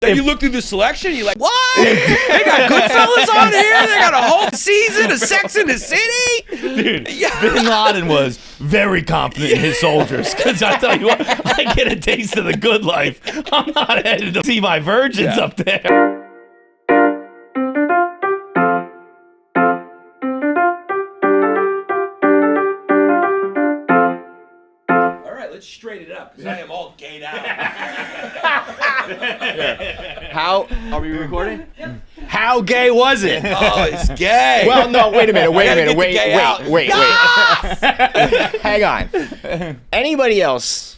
Then you look through the selection, you're like, what? They got Goodfellas on here? They got a whole season of Sex in the City? Dude, Bin Laden was very confident in his soldiers. Because I tell you what, I get a taste of the good life. I'm not headed to see my virgins up there. Let's straighten it up, because I am all gayed out. How are we recording? How gay was it? Oh, it's gay. Well, no, wait a minute. Wait. Hang on. Anybody else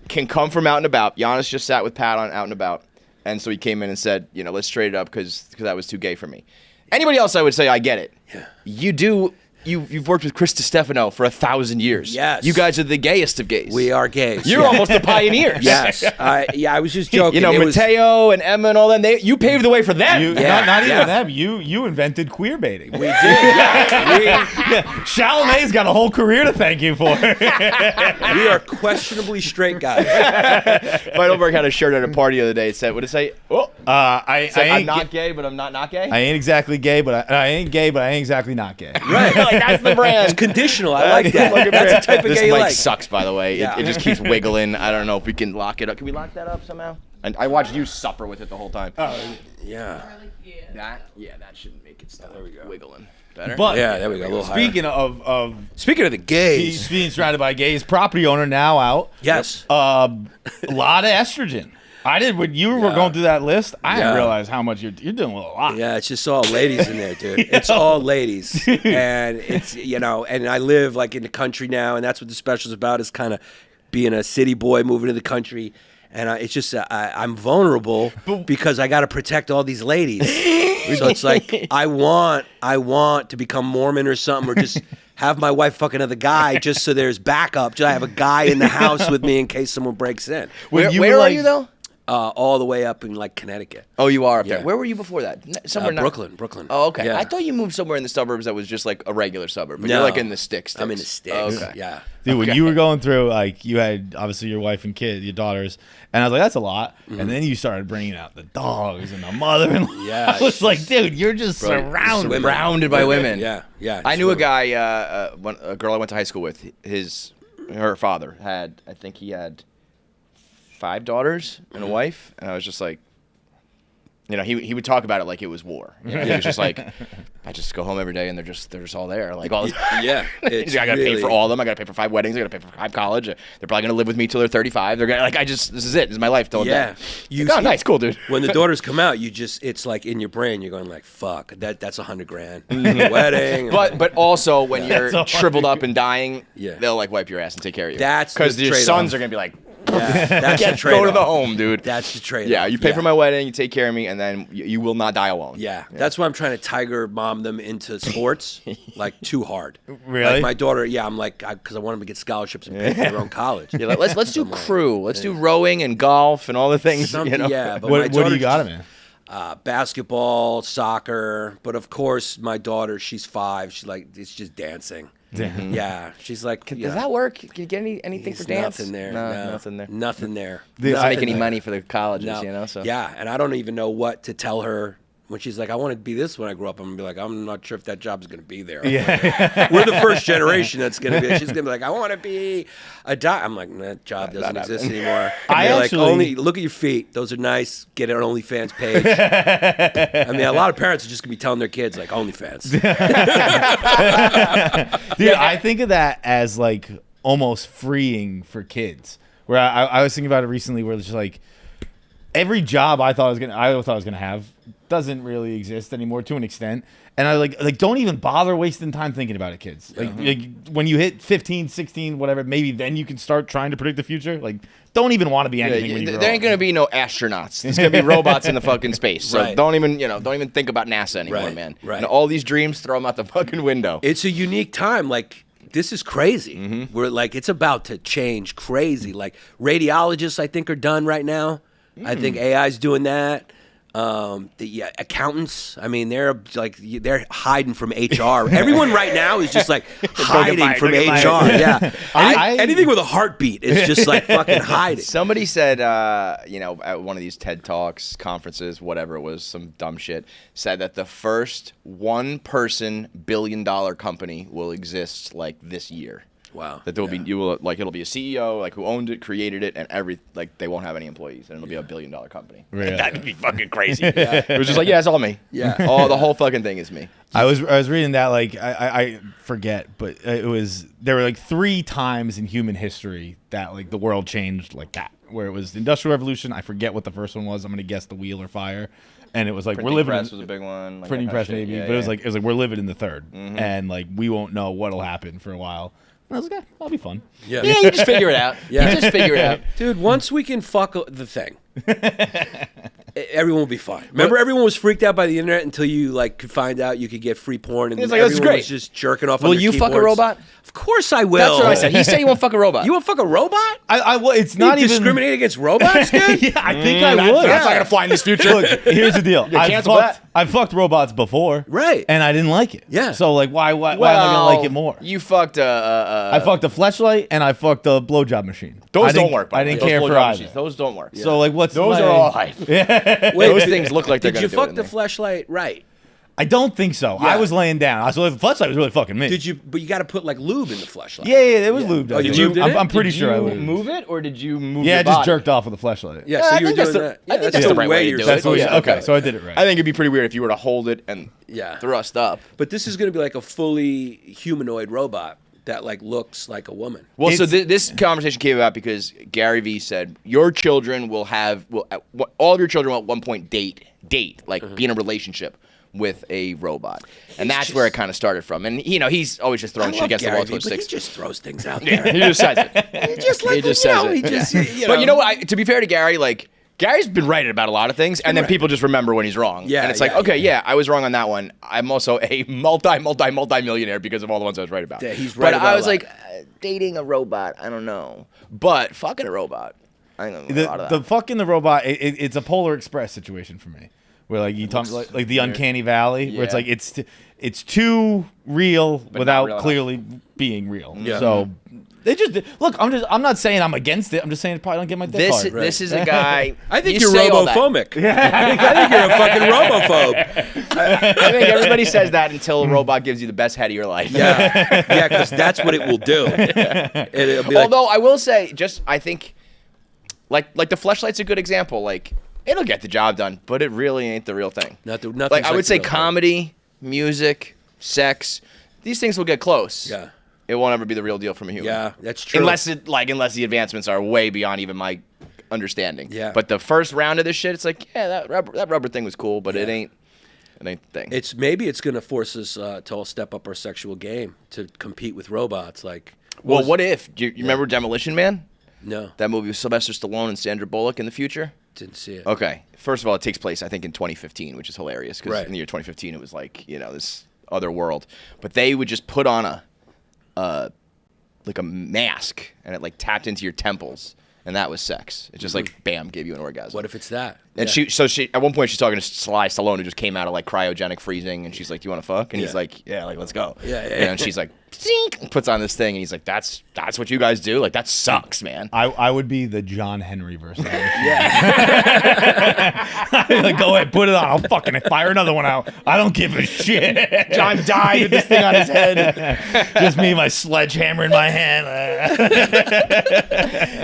can come from out and about. Giannis just sat with Pat on out and about, and so he came in and said, let's straighten it up because that was too gay for me. Anybody else, I would say, I get it. Yeah. You do. You've worked with Chris DiStefano for 1,000 years. Yes. You guys are the gayest of gays. We are gays. You're almost the pioneers. Yes. I was just joking. Mateo and Emma and all them, you paved the way for them. Not even them. You invented queer baiting. We did. Yeah. Chalamet's got a whole career to thank you for. We are questionably straight guys. Feitelberg had a shirt at a party the other day. It said, what did it say? I'm not gay, but I'm not gay. I ain't exactly gay, but I ain't gay, but I ain't exactly not gay. Right. That's the brand. It's conditional. I like that. That's the type of this gay you mic like. Sucks, by the way. Yeah. It just keeps wiggling. I don't know if we can lock it up. Can we lock that up somehow? I watched you suffer with it the whole time. Yeah. That shouldn't make it stop. There we go. Wiggling. Better? But there we go. A little speaking higher. Speaking of the gays, he's being surrounded by gays. Property owner now out. Yes. A lot of estrogen. When you were going through that list, I didn't realize how much you're doing with a lot. Yeah, it's just all ladies in there, dude. It's all ladies, and it's and I live like in the country now, and that's what the special's about, is kind of being a city boy moving to the country, and it's just I'm vulnerable because I got to protect all these ladies. So it's like I want to become Mormon or something, or just have my wife fuck another guy just so there's backup. Just I have a guy in the house with me in case someone breaks in. Where are you though? All the way up in like Connecticut. Oh, you are up there. Where were you before that? Somewhere Brooklyn. Oh, okay. Yeah. I thought you moved somewhere in the suburbs that was just like a regular suburb, but No. you're like in the sticks. I'm in the sticks. Oh, okay. Yeah. Dude, when you were going through, like, you had obviously your wife and kid, your daughters, and I was like, that's a lot. Mm-hmm. And then you started bringing out the dogs and the mother-in-law. Yeah. I was like, dude, you're just surrounded by women. Yeah. I knew a guy, a girl I went to high school with. Her father had 5 daughters and a wife, and I was just like, he would talk about it like it was war. He was just like, I just go home every day and they're just all there, like all. Yeah, I gotta pay for all of them. I gotta pay for 5 weddings. I gotta pay for 5 college. They're probably gonna live with me till they're 35. They're gonna this is it. This is my life till I'm done. Like, nice, cool, dude. When the daughters come out, it's like in your brain, you're going like, fuck, that's $100,000 wedding. But also when you're shriveled up and dying, they'll like wipe your ass and take care of you. That's because your sons are gonna be like, that's the trade-off. Go to the home, dude. That's the trade-off. Yeah, you pay for my wedding, you take care of me, and then you will not die alone. Yeah, that's why I'm trying to tiger mom them into sports, like too hard. Really? Like my daughter, I'm like, because I want them to get scholarships and pay for their own college. Yeah, let's do crew. Let's do rowing and golf and all the things. Yeah, but what do you got him in? Basketball, soccer, but of course my daughter, she's 5. She's like, it's just dancing. Mm-hmm. Yeah, she's like, does that work? Can you get anything for dance? Nothing there. No, nothing there. They don't make any money for the colleges, So yeah, and I don't even know what to tell her when she's like, I want to be this when I grow up. I'm gonna be like, I'm not sure if that job's gonna be there. Yeah, we're the first generation that's gonna be. She's gonna be like, I want to be a doc. I'm like, that job doesn't exist anymore. Like, only look at your feet. Those are nice. Get an OnlyFans page. I mean, a lot of parents are just gonna be telling their kids like OnlyFans. Dude, I think of that as like almost freeing for kids. Where I was thinking about it recently, where it's just like every job I thought I was gonna have doesn't really exist anymore to an extent. And I like don't even bother wasting time thinking about it, kids. Like when you hit 15, 16, whatever, maybe then you can start trying to predict the future. Like, don't even want to be anything when you grow There ain't up. gonna be no astronauts. There's gonna be robots in the fucking space. So don't even think about NASA anymore, man. Right. And all these dreams, throw them out the fucking window. It's a unique time. Like, this is crazy. Mm-hmm. We're like, it's about to change crazy. Like, radiologists, I think, are done right now. I think AI's doing that. The accountants, I mean, they're hiding from HR. Everyone right now is just like hiding from HR. Yeah, anything with a heartbeat is just like fucking hiding. Somebody said, at one of these TED Talks, conferences, whatever it was, some dumb shit, said that the first one-person billion-dollar company will exist like this year. Wow. That it'll be a CEO like who owned it, created it, and they won't have any employees, and it'll be a $1 billion company. Really? That'd be fucking crazy. It was just like, it's all me. Yeah. The whole fucking thing is me. I was reading that, like, I forget, but there were like 3 times in human history that like the world changed like that, where it was the Industrial Revolution. I forget what the first one was. I'm gonna guess the wheel or fire. And it was like Printing we're living. Press was a big one. Like printing press maybe, but it was like we're living in the third, Mm-hmm. and like we won't know what'll happen for a while. And I was like, that'll be fun. Yeah. Yeah, you just figure it out. Yeah. You just figure it out. Dude, once we can fuck the thing, everyone will be fine. Remember, everyone was freaked out by the internet until you like could find out you could get free porn, and It's like, this is everyone great. was just jerking off. Will on their you fuck a keyboards. robot? Of course I will. That's what I said. He said you won't fuck a robot. You want to fuck a robot? It's not you even discriminate against robots, dude? Yeah, I think I would. That's not gonna fly in this future. Look, here's the deal. cancel I've fucked robots before, Right. And I didn't like it. Yeah. So like, why am I gonna like it more? You fucked I fucked a fleshlight and I fucked a blowjob machine. Those I didn't- don't work. I didn't care for either. Those don't work. So like, what's Those my- are all hype. Wait, Those things look like they're Did gonna you do fuck it the in there. fleshlight right? I don't think so. Yeah. I was laying down. The fleshlight was really fucking me. Did you? But you got to put like lube in the fleshlight. Yeah, it was lubed. Oh, you up. lubed it? I'm pretty Did sure I you lubed. move it, or did you move? Yeah, I your just body? jerked off with a fleshlight. Yeah, I so you were think that's doing the- that. I think that's that's the right way to you're do it. That's supposed what, to. okay, so I did it right. I think it'd be pretty weird if you were to hold it and Yeah. thrust up. But this is going to be like a fully humanoid robot that like looks like a woman. Well, so It's- this conversation came about because Gary Vee said your children will all of your children will at one point date, like be in a relationship with a robot, and that's where it kind of started from. And he's always just throwing shit against the wall Gary to Vee, but he sticks. just throws things out there. He just says it. He just like He just you says know, it. he just you But you know. know what? To be fair to Gary, like Gary's been right about a lot of things, and then right. people just remember when he's wrong. Yeah, and it's like, yeah, okay, yeah, I was wrong on that one. I'm also a multi-millionaire because of all the ones I was right about. Yeah, he's right But about I a was lot. like, dating a robot, I don't know. But fucking a robot, I don't know a lot of The that. fucking the robot, it's a Polar Express situation for me, where like you talk like the uncanny valley, where it's Yeah. like it's too real not without real enough. clearly being real. Yeah. So they just look. I'm not saying I'm against it. I'm just saying I probably don't get my dick hard. This is a guy. I think you you're say all that. robophobic. I think you're a fucking robophobe. I think everybody says that until a robot gives you the best head of your life. Yeah, because that's what it will do. It'll be like, Although I will say, I think, like the fleshlight's a good example. Like it'll get the job done, but it really ain't the real thing. nothing's Like I would the say, real thing. comedy, music, sex, these things will get close. Yeah. It won't ever be the real deal from a human. Yeah, that's true. Unless the advancements are way beyond even my understanding. Yeah. But the first round of this shit, it's like, yeah, that rubber thing was cool, but it ain't the thing. Maybe it's going to force us to all step up our sexual game to compete with robots. Like, Well, what if you remember Demolition Man? No, That movie with Sylvester Stallone and Sandra Bullock in the future? didn't see it. Okay. First of all, it takes place, I think, in 2015, which is hilarious because Right. in the year 2015, it was like, this other world. But they would just put on a mask, and it like tapped into your temples, and that was sex. It just like, bam, gave you an orgasm. What if it's that? And Yeah. she at one point she's talking to Sly Stallone, who just came out of like cryogenic freezing, and she's like, "Do you want to fuck?" And he's Yeah. like, "Yeah, like let's go." Yeah. And she's like, "Zink," puts on this thing, and he's like, "That's what you guys do? Like that sucks, man." I would be the John Henry version. Yeah. Like, go ahead, put it on. I'll fucking fire another one out. I don't give a shit. John died with this thing on his head. Just me, my sledgehammer in my hand.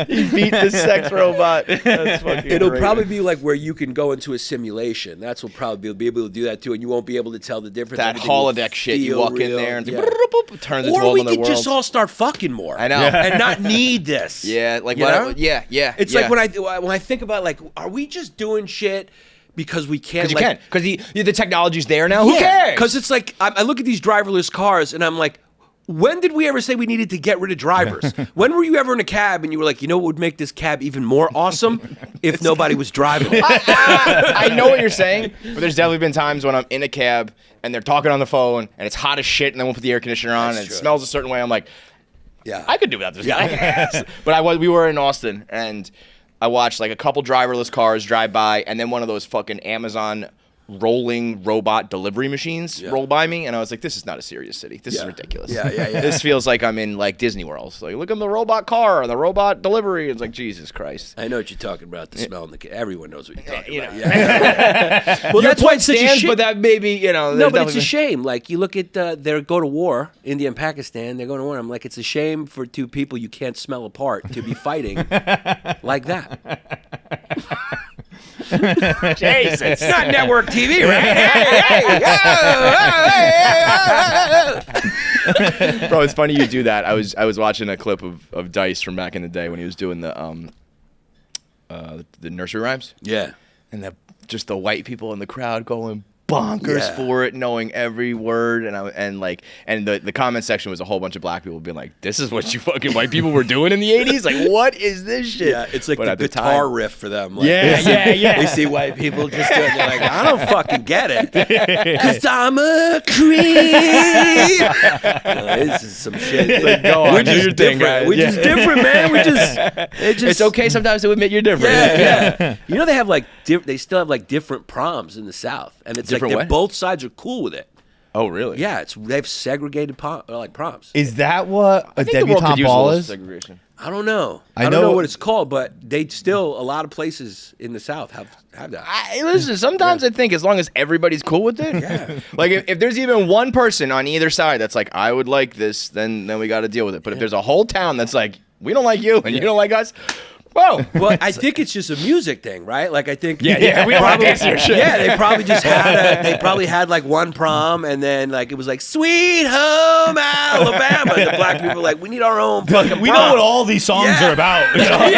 He beat the sex robot. That's fucking It'll great. probably be like where you can go into a simulation. That's what probably be able to do that too, and you won't be able to tell the difference. that Everything will holodeck shit. You feel walk in real. there and it's Yeah. like, boop, turns into a Or whole we other could world. just all start fucking more. I know. and not need this. Yeah, like You what? know? Yeah. It's yeah. like when I think about like, are we just doing shit because we can't? Because you can. Because the technology's there now. Who cares? Because it's like I look at these driverless cars and I'm like, when did we ever say we needed to get rid of drivers? When were you ever in a cab and you were like, you know what would make this cab even more awesome if nobody was driving it? I know what you're saying, but there's definitely been times when I'm in a cab and they're talking on the phone and it's hot as shit and they won't put the air conditioner on and it true. smells a certain way. I'm like, Yeah. I could do without this guy. But we were in Austin and I watched like a couple driverless cars drive by, and then one of those fucking Amazon rolling robot delivery machines roll by me, and I was like, this is not a serious city. This is ridiculous. Yeah. This feels like I'm in like Disney World. Like, look at the robot car and the robot delivery. It's like, Jesus Christ. I know what you're talking about. The smell in the everyone knows what you're talking about. know. Yeah. Well, Your that's why point it's such a stands, shame. but that maybe, No, but it's a shame. Like, you look at they go to war, India and Pakistan. They're going to war. I'm like, it's a shame for two people you can't smell apart to be fighting like that. Jesus. It's not network TV, right? Bro, it's funny you do that. I was watching a clip of Dice from back in the day when he was doing the nursery rhymes. Yeah. And just the white people in the crowd going bonkers for it, knowing every word, and the comment section was a whole bunch of black people being like, "This is what you fucking white people were doing in the '80s. Like, what is this shit?" Yeah, it's like But the at guitar riff for them. Like, Yeah. They see white people just doing it. They're like, I don't fucking get it. Because I'm a creep. This is some shit. Like, go on, We're do just your thing, different. guys. We're just different, man. It's okay sometimes to admit you're different. Yeah. You know, they have like they still have like different proms in the South, and it's Different like what? both sides are cool with it. Oh, really? Yeah, they have segregated proms. Is that what a I think the world could debutante use a ball little is? segregation. I don't know. I I don't know- know what it's called, but they still a lot of places in the South have that. Listen, sometimes I think as long as everybody's cool with it, like if there's even one person on either side that's like, I would like this, then we got to deal with it. But if there's a whole town that's like, we don't like you and you don't like us, whoa. Well, I think it's just a music thing, right? Like I think we don't probably, dance your shit. Yeah, they probably just had like one prom, and then like it was like Sweet Home Alabama. And the black people were like, we need our own fucking We prom. know what all these songs Yeah. are about. You know?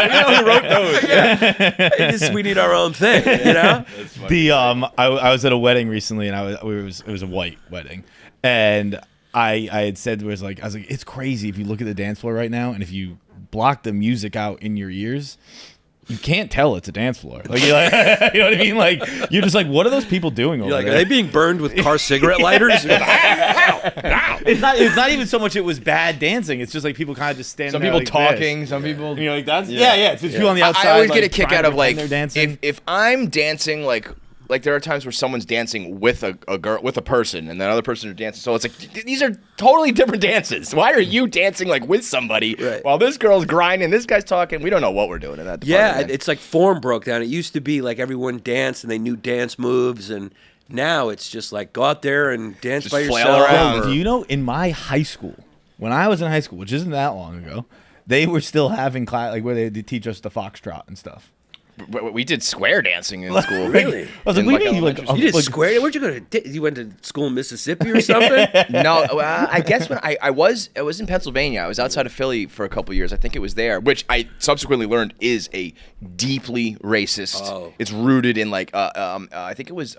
We know who wrote those. We need our own thing, you know? I was at a wedding recently, and it was a white wedding, and I had said I was like, it's crazy if you look at the dance floor right now, and if you block the music out in your ears, you can't tell it's a dance floor. Like, you're like you know what I mean? Like, you're just like, what are those people doing over You're like, there? are they being burned with car cigarette lighters? It's not even so much it was bad dancing. It's just like people kind of just standing Some there people like talking, this. some people. You know, like that's It's just people on the outside. I always like, get a kick trying out to of like pretend they're dancing. if I'm dancing like there are times where someone's dancing with a girl with a person and the other person are dancing. So it's like these are totally different dances. Why are you dancing like with somebody while this girl's grinding, this guy's talking? We don't know what we're doing in that department. Yeah, man. it's like form broke down. It used to be like everyone danced and they knew dance moves, and now it's just like go out there and dance Just by flail yourself. around. or- Do you know, in my high school, when I was in high school, which isn't that long ago, they were still having class like where they teach us the foxtrot and stuff. We did square dancing in school. Really? I was like, In, what do you mean? elementary Like, You did like, square? Where'd you go to? You went to school in Mississippi or something? No, I guess when I was in Pennsylvania. I was outside of Philly for a couple years. I think it was there, which I subsequently learned is a deeply racist. Oh. It's rooted in like I think it was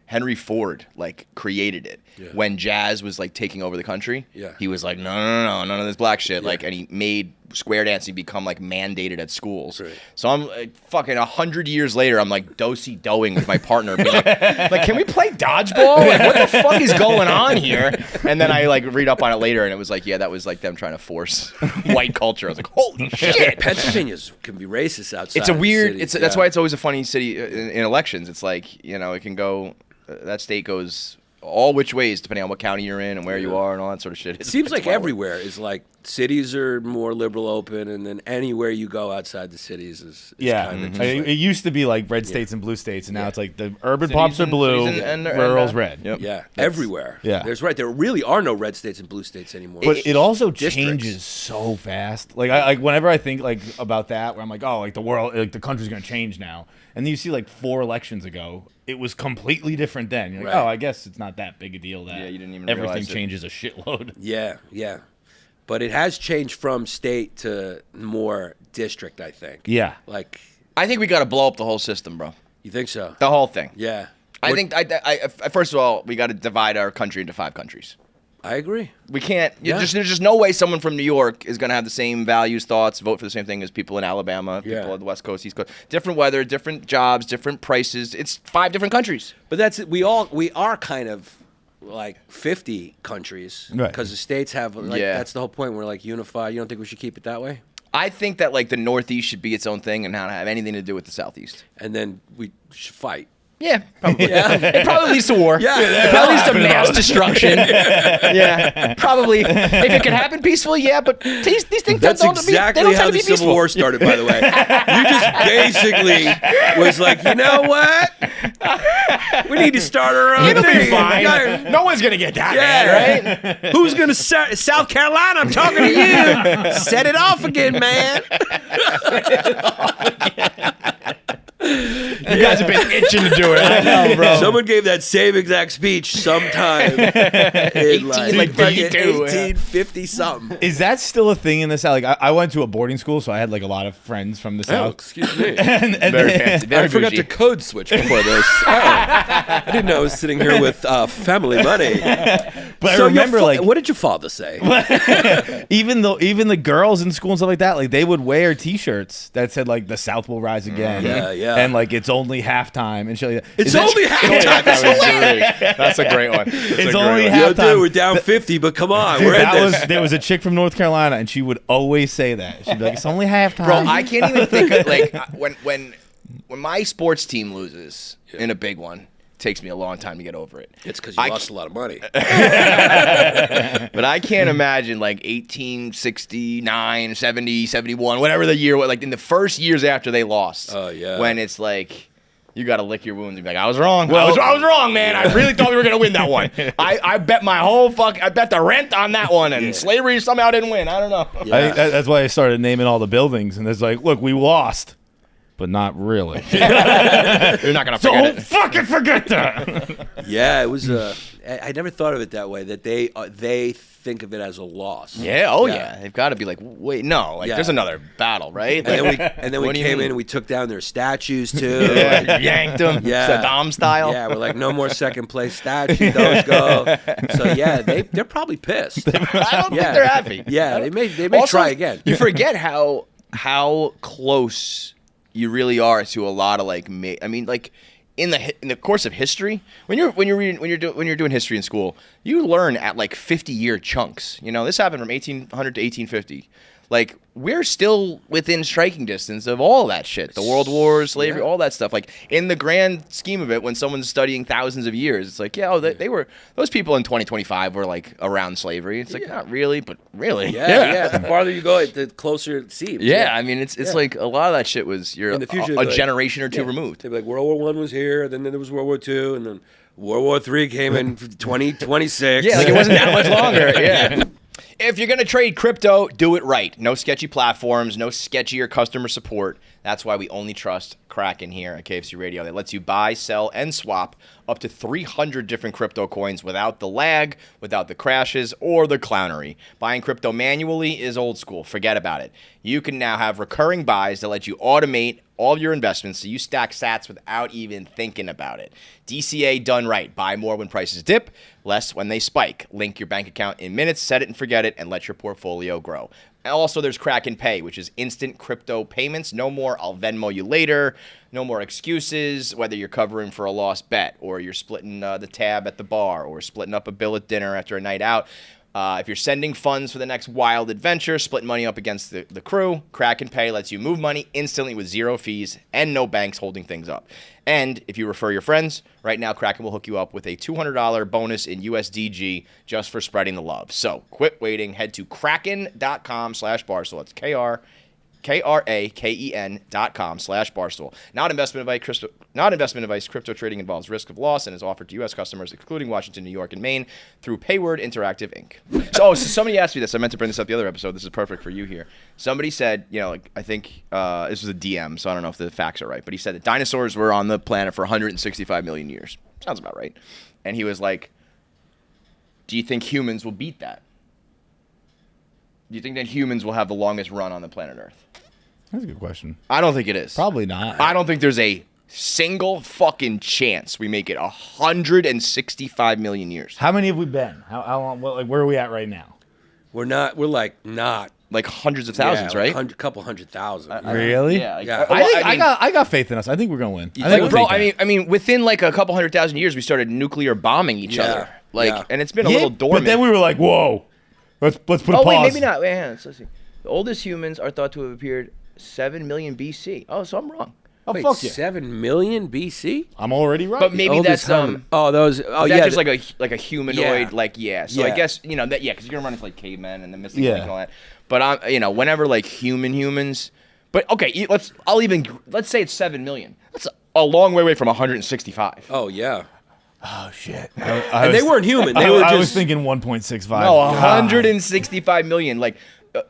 Henry Ford like created it when jazz was like taking over the country. Yeah. He was like, no, none of this black shit. Like, and he made square dancing become like mandated at schools. Right. So I'm like, fucking 100 years later, I'm like do-si-doing with my partner, being like, can we play dodgeball? Like, what the fuck is going on here? And then I like read up on it later, and it was like, that was like them trying to force white culture. I was like, holy shit. Pennsylvania can be racist outside. It's a of weird. cities, That's why it's always a funny city in elections. It's like, it can go. That state goes all which ways depending on what county you're in and where you are and all that sort of shit. It seems like wild. everywhere is like cities are more liberal open, and then anywhere you go outside the cities is yeah, kind of it used to be like red states and blue states, and now it's like the urban pops are and- blue, cities and rural's red. Yep. yeah, everywhere. Yeah. There really are no red states and blue states anymore. But it also Districts. changes so fast. Like I whenever I think like about that, where I'm like, oh, like the world, like the country's gonna change now, and then you see like 4 elections ago, it was completely different then. You're like, Right. oh, I guess it's not that big a deal that you didn't even everything realize it. changes a shitload. Yeah. But it has changed from state to more district, I think. Yeah. Like, I think we got to blow up the whole system, bro. you think so? The whole thing. Yeah. I think first of all, we got to divide our country into 5 countries. I agree. We can't. Yeah. There's just no way someone from New York is going to have the same values, thoughts, vote for the same thing as people in Alabama, people Yeah. on the West Coast, East Coast. Different weather, different jobs, different prices. It's 5 different countries. But that's it. We are kind of like 50 countries Right. because the states have like Yeah. that's the whole point. We're like unified. You don't think we should keep it that way? I think that like the Northeast should be its own thing and not have anything to do with the Southeast. And then we should fight. Yeah, probably. It probably leads to war. Yeah. It probably leads to mass destruction. Yeah, probably. If it can happen peacefully, yeah, but these things That's don't exactly tend how to the be Civil peaceful. War started, by the way. You just basically was like, you know what? We need to start our own It'll thing. be fine. Yeah. No one's gonna get that mad, right? Who's going to South Carolina? I'm talking to you. Set it off again, man. You guys have been itching to do it. I know, bro. Someone gave that same exact speech sometime in like 1850 something. Is that still a thing in the South? Like I went to a boarding school, so I had like a lot of friends from the Oh, South. excuse me. and Very fancy. Very I forgot bougie. to code switch before this. Oh, I didn't know I was sitting here with family money. But I So remember like what did your father say? even the girls in school and stuff like that, like they would wear T-shirts that said like "The South will rise again," Yeah. and like it's only halftime and shit like that. It's Is that- only halftime. That's a great one. It's only Yo, halftime. dude, we're down 50, but come on, Dude, we're in this. there was a chick from North Carolina, and she would always say that. She'd be like, "It's only halftime." Bro, I can't even think of like when my sports team loses in a big one. Takes me a long time to get over it. It's because you I lost a lot of money. But I can't imagine like 1869, 70, 71, whatever the year was, like in the first years after they lost. Oh, yeah. When it's like, you got to lick your wounds and be like, I was wrong. I was wrong, man. I really thought we were going to win that one. I bet my whole I bet the rent on that one, and slavery somehow didn't win. I don't know. I think that's why I started naming all the buildings, and it's like, look, we lost, but not really. You're not going to forget Don't it. fucking forget that. Yeah, it was. I never thought of it that way. That they think of it as a loss. Yeah, yeah. They've got to be like, wait, no, like there's another battle, right? And then we What do you came mean? in and we took down their statues too. Yeah, yanked them. Yeah. Saddam style. Yeah, we're like, no more second place statue. Those go. So yeah, they're probably pissed. I don't think Yeah. they're happy. Yeah, they may Also, try again. You forget how close you really are to a lot of like I mean like in the course of history when you're doing history in school, you learn at like 50-year chunks. You know, this happened from 1800 to 1850. Like, we're still within striking distance of all that shit. The World Wars, slavery, all that stuff. Like, in the grand scheme of it, when someone's studying thousands of years, it's like, they were, those people in 2025 were, like, around slavery. It's like, not really, but really. Yeah. The farther you go, the closer it seems. Yeah, I mean, it's like a lot of that shit was In the future, a like, generation or two removed. They'd be like, World War I was here, then there was World War II, and then World War III came in 2026. Yeah, like it wasn't that much longer. Yeah. If you're going to trade crypto, do it right. No sketchy platforms, no sketchier customer support. That's why we only trust Kraken here at KFC Radio. That lets you buy, sell, and swap up to 300 different crypto coins without the lag, without the crashes, or the clownery. Buying crypto manually is old school. Forget about it. You can now have recurring buys that let you automate all your investments so you stack sats without even thinking about it. DCA done right. Buy more when prices dip, less when they spike. Link your bank account in minutes, set it and forget it, and let your portfolio grow. And also, there's Kraken Pay, which is instant crypto payments. No more I'll Venmo you later. No more excuses, whether you're covering for a lost bet or you're splitting the tab at the bar or splitting up a bill at dinner after a night out. If you're sending funds for the next wild adventure, splitting money up against the crew, Kraken Pay lets you move money instantly with zero fees and no banks holding things up. And if you refer your friends, right now Kraken will hook you up with a $200 bonus in USDG just for spreading the love. So quit waiting. Head to kraken.com/Barstool. That's KRAKEN.com/Barstool. Not investment advice. Crypto trading involves risk of loss and is offered to U.S. customers, including Washington, New York, and Maine, through Payward Interactive Inc. So somebody asked me this. I meant to bring this up the other episode. This is perfect for you here. Somebody said, I think this was a DM, so I don't know if the facts are right, but he said that dinosaurs were on the planet for 165 million years. Sounds about right. And he was like, do you think humans will beat that? Do you think that humans will have the longest run on the planet Earth? That's a good question. I don't think it is. Probably not. I don't think there's a single fucking chance we make it 165 million years. How many have we been? How long? Where are we at right now? We're not Like hundreds of thousands, like right? couple 100,000. Really? Yeah. Yeah. I got faith in us. I think we're gonna win. I think we'll Bro, take that. I mean, within like a couple 100,000 years, we started nuclear bombing each Yeah. other. Like, Yeah. and it's been a little dormant. But then we were like, whoa, let's put a oh pause. wait, maybe not. Wait, let's see. The oldest humans are thought to have appeared 7 million BC. Oh, so I'm wrong. Oh, Wait, fuck yeah. 7 million BC? I'm already right. But maybe that's Oh, those. Oh, that's yeah. just like a humanoid, Yeah. So I Yeah. guess because you're gonna run into like cavemen and the Mystic Yeah. Lake and all that. But whenever like humans. But okay, let's say it's 7 million. That's a long way away from 165. Oh, yeah. oh shit. And they weren't human. They were just. I was thinking 1.65. No, 165 million. Like,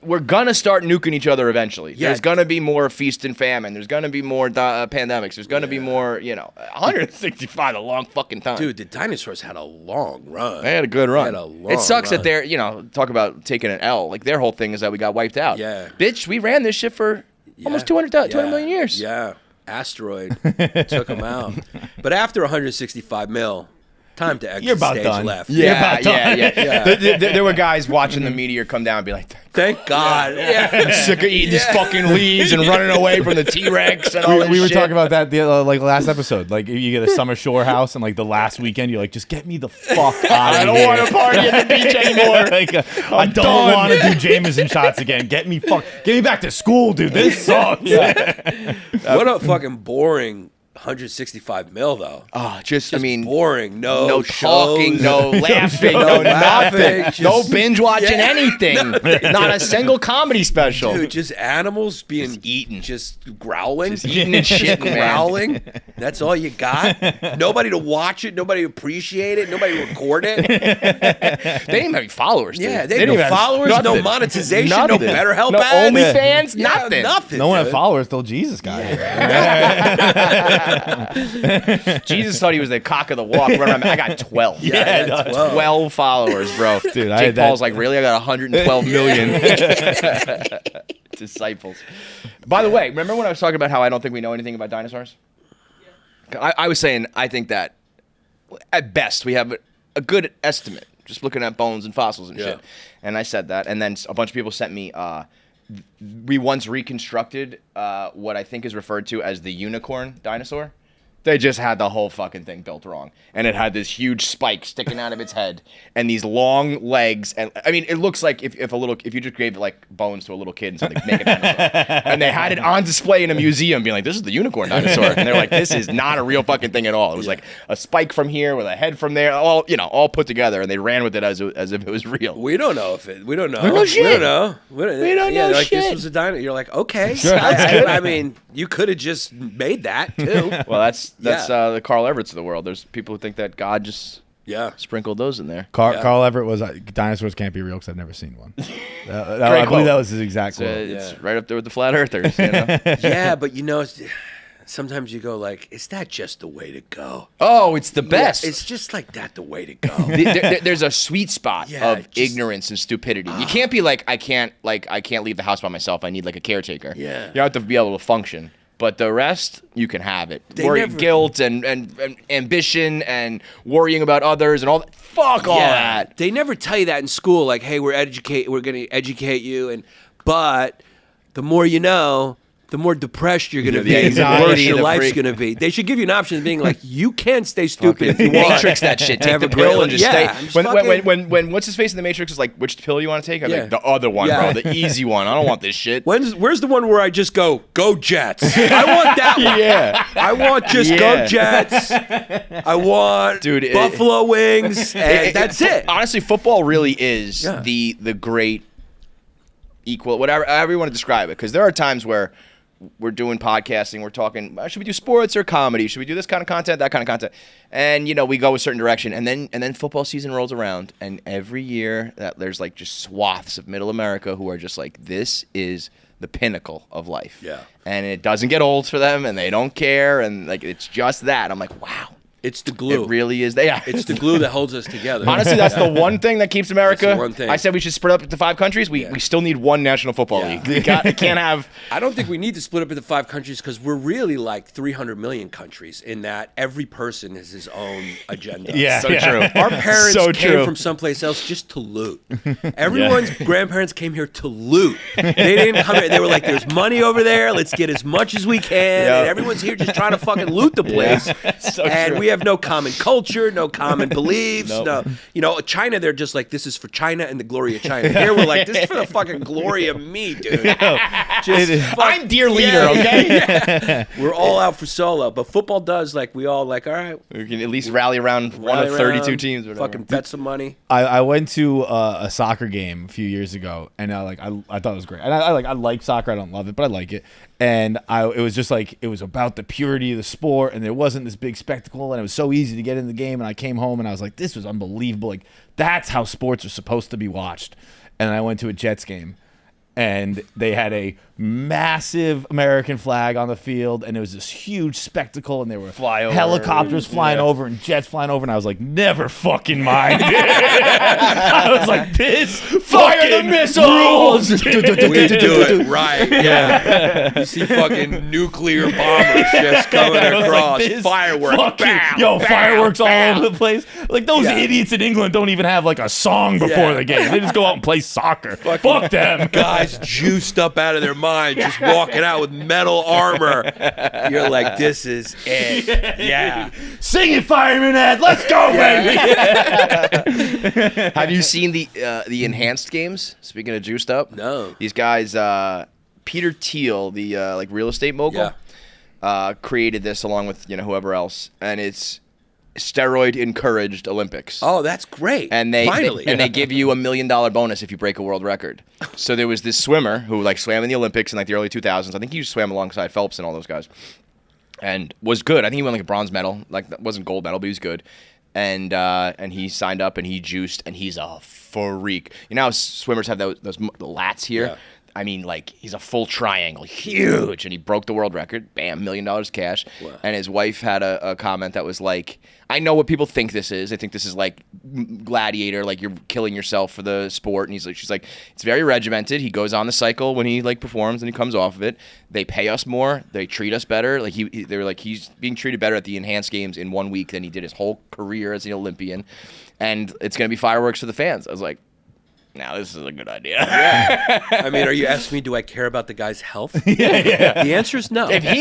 we're gonna start nuking each other eventually. Yeah. There's gonna be more feast and famine. There's gonna be more pandemics. There's gonna be more. 165 a long fucking time. Dude, the dinosaurs had a long run. They had a good run. They had a long It sucks run. that they're, talk about taking an L. Like, their whole thing is that we got wiped out. Yeah. Bitch, we ran this shit for almost 200 million years. Yeah. Asteroid took them out. But after 165 mil, time to exit You're about stage done. left. Yeah. Yeah. There were guys watching the meteor come down and be like, Thank God. Yeah. I'm sick of eating these fucking leaves and running away from the T-Rex and all this We were shit. talking about that the like last episode. Like you get a summer shore house and like the last weekend you're like, just get me the fuck out of here. I don't want to party at the beach anymore. Like, I don't done. want to do Jameson shots again. Get me back to school, dude. This sucks. What a fucking boring 165 mil, though. Just Boring. no shows. talking, no laughing, No no laughing, nothing, no just- binge watching Yeah. anything. Not a single comedy special. Dude, just animals being eaten. just growling, Eating and shitting, man. growling. That's all you got. Nobody to watch it. Nobody to appreciate it. Nobody to record it. They didn't even have any followers. Dude. Yeah, they didn't have followers, no nothing. monetization, no Nothing. BetterHelp no ads. OnlyFans, Yeah, nothing. nothing. No one had dude. followers till Jesus got here. Jesus thought he was the cock of the walk. I got 12. Yeah, I got 12. 12 followers, bro. Dude, I Jake had that- Paul's like, really? I got 112 million disciples. By the way, remember when I was talking about how I don't think we know anything about dinosaurs? I was saying I think that at best we have a good estimate, just looking at bones and fossils and shit. And I said that, and then a bunch of people sent me. We once reconstructed what I think is referred to as the unicorn dinosaur. They just had the whole fucking thing built wrong. And it had this huge spike sticking out of its head and these long legs. And I mean, it looks like if you just gave like bones to a little kid and said, like, make a dinosaur. And they had it on display in a museum being like, this is the unicorn dinosaur. And they're like, this is not a real fucking thing at all. It was like a spike from here with a head from there, all put together. And they ran with it as if it was real. We don't know if it. We don't know. We don't know shit. We don't know. We don't know like, shit. This was a dino. You're like, okay. Sure. I mean, you could have just made that too. Well, that's Yeah. the Carl Everetts of the world. There's people who think that God just Yeah. sprinkled those in there. Carl Everett was dinosaurs can't be real because I've never seen one. I quote. believe that was his exact So quote. it's right up there with the flat earthers. You know? Yeah, but sometimes you go like, is that just the way to go? Oh, it's the best. Yeah, it's just like that the way to go. There's a sweet spot Yeah, of ignorance and stupidity. You can't be like I can't leave the house by myself. I need like a caretaker. Yeah. You have to be able to function. But the rest, you can have it. Never- Guilt and ambition and worrying about others and all that. Fuck all that. They never tell you that in school. Like, hey, we're going to educate you, but the more you know, the more depressed you're going to The be, the anxiety, worse your the life's freak. going to be. They should give you an option of being like, you can stay stupid if you want. Matrix that shit. Take have the a great pill and life. just Yeah, stay. just When fucking- when what's his face in the Matrix is like, which pill you want to take? I'm Yeah. like, the other one, Yeah. bro, the easy one. I don't want this shit. Where's the one where I just go Jets? I want that one. Yeah. I want just Yeah. go Jets. I want Dude, Buffalo wings, and that's it. Honestly, football really is Yeah. the great equal, whatever, however you want to describe it. Because there are times where we're doing podcasting, we're talking, should we do sports or comedy? Should we do this kind of content, that kind of content? And we go a certain direction, and then football season rolls around, and every year that there's like just swaths of Middle America who are just like, this is the pinnacle of life. Yeah. And it doesn't get old for them, and they don't care, and like it's just that. I'm like, wow. It's the glue. It really is. Yeah. It's the glue that holds us together. Honestly, that's the one thing that keeps America. That's the one thing. I said we should split up into 5 countries. We still need one National Football Yeah. League. We can't have. I don't think we need to split up into 5 countries because we're really like 300 million countries in that every person has his own agenda. Yeah. So true. Our parents So came true. from someplace else just to loot. Everyone's grandparents came here to loot. They didn't come here. They were like, there's money over there. Let's get as much as we can. Yeah. And everyone's here just trying to fucking loot the place. So and true. we have no common culture, no common beliefs. No, China, they're just like, this is for China and the glory of China. Here we're like, this is for the fucking glory of me, dude. I'm dear leader, okay? Yeah. We're all out for solo, but football does like we all like. All right, we can at least rally around one of 32 teams. Or fucking bet some money. I went to a soccer game a few years ago, and I thought it was great. And I like soccer. I don't love it, but I like it. And it was just like, it was about the purity of the sport, and there wasn't this big spectacle, and it was so easy to get in the game. And I came home and I was like, this was unbelievable. Like, that's how sports are supposed to be watched. And I went to a Jets game, and they had a massive American flag on the field, and it was this huge spectacle, and there were helicopters flying over and jets flying over, and I was like, never fucking mind. I was like, this Fire the missiles! We do it right. Yeah. You see fucking nuclear bombers just coming across. Like, fireworks. Bam, fireworks all bam. over the place. Like, those idiots in England don't even have like a song before the game. They just go out and play soccer. Fuck them. Guys juiced up out of their mind, just walking out with metal armor. You're like, this is it. Yeah. Sing it, Fireman Ed. Let's go, baby. Have you seen the enhanced games? Speaking of juiced up, No. These guys, Peter Thiel, the like real estate mogul, created this along with whoever else, and it's steroid encouraged Olympics. Oh, that's great. And they finally they give you $1 million bonus if you break a world record. So there was this swimmer who like swam in the Olympics in like the early 2000s. I think he swam alongside Phelps and all those guys, and was good. I think he won like a bronze medal. Like, that wasn't gold medal, but he was good. And he signed up and he juiced, and he's a freak. You know how swimmers have those lats here? Yeah. I mean, like, he's a full triangle, huge, and he broke the world record. Bam, $1 million cash. Wow. And his wife had a comment that was like, I know what people think this is. They think this is like gladiator, like you're killing yourself for the sport. And she's like, it's very regimented. He goes on the cycle when he like performs, and he comes off of it. They pay us more. They treat us better. Like they were like, he's being treated better at the enhanced games in 1 week than he did his whole career as an Olympian. And it's going to be fireworks for the fans. I was like, now this is a good idea. Yeah. I mean, are you asking me, do I care about the guy's health? Yeah. The answer is no. If he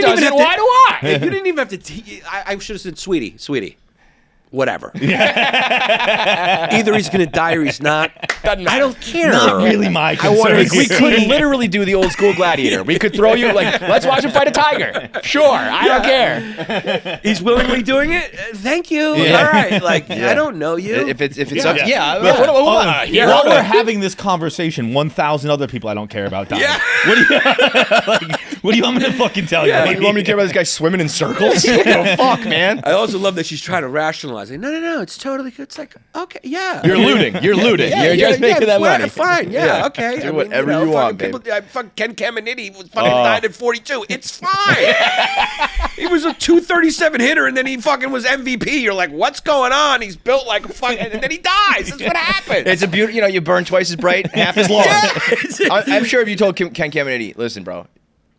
does it, why do I? You didn't even have to. I should have said, sweetie. Whatever. Either he's going to die or he's not. I don't care. Not really my concern. We could literally do the old school gladiator. We could throw you like, let's watch him fight a tiger. Sure, I don't care. He's willingly doing it. Thank you. Yeah. All right. Like, I don't know you. If it's Yeah. up, While we're having this conversation, 1,000 other people I don't care about dying. Yeah. What do you want me to fucking tell you? Yeah. You want me to care about this guy swimming in circles? What the fuck, man? I also love that she's trying to rationalize it. No, it's totally good. It's like, okay, yeah. You're looting. You're just making that money. Fine, yeah, okay. Do whatever you want, people, babe. fucking Ken Caminiti was fucking died at 42. It's fine. He was a 237 hitter, and then he fucking was MVP. You're like, what's going on? He's built like a fucking, and then he dies. That's what happens. It's a beauty. You burn twice as bright, half as long. I'm sure if you told Ken Caminiti, listen, bro,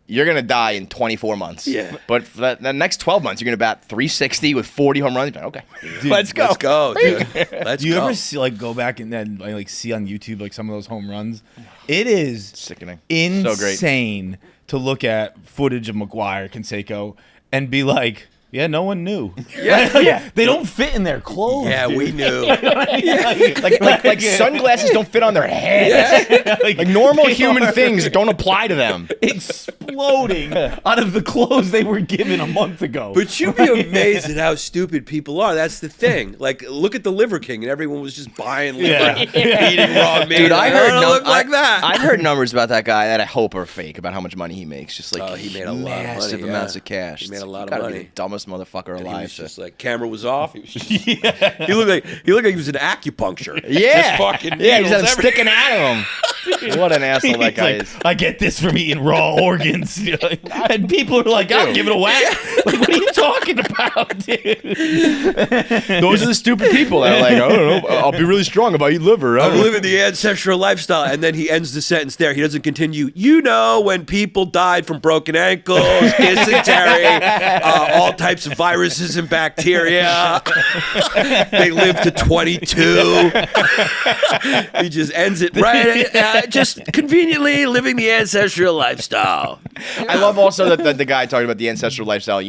you're going to die in 24 months. Yeah. But for the next 12 months, you're going to bat 360 with 40 home runs. Okay. Dude, Let's go. Let's go, dude. Let's Do you go. ever see, go back and then like see on YouTube like some of those home runs? It is Sickening. insane to look at footage of McGuire, Canseco, and be like, yeah, no one knew. Yeah. They don't fit in their clothes. Yeah, dude. we knew. Like sunglasses don't fit on their head. Like normal human things don't apply to them. Exploding out of the clothes they were given a month ago. But you'd be amazed at how stupid people are. That's the thing. Like, look at the Liver King, and everyone was just buying liver, eating raw meat. Dude, I heard look like that. I've heard numbers about that guy that I hope are fake about how much money he makes. Just like he made a lot of massive money, amounts yeah. of cash. He made a lot of Gotta be money. the dumbest motherfucker And he alive. was just like, camera was off. He was just, he looked like he was an acupuncture. Yeah, Just fucking yeah, he's needles sticking out of him. What an asshole that He's guy like, is. I get this from eating raw organs. And people are like, I'll give it a whack. Like, what are you talking about, dude? Those are the stupid people that are like, I don't know, I'll be really strong if I eat liver. I'm living the ancestral lifestyle. And then he ends the sentence there. He doesn't continue. You know, when people died from broken ankles, dysentery, all types of viruses and bacteria, they live to 22. He just ends it right. just conveniently living the ancestral lifestyle. I love also that the guy talking about the ancestral lifestyle,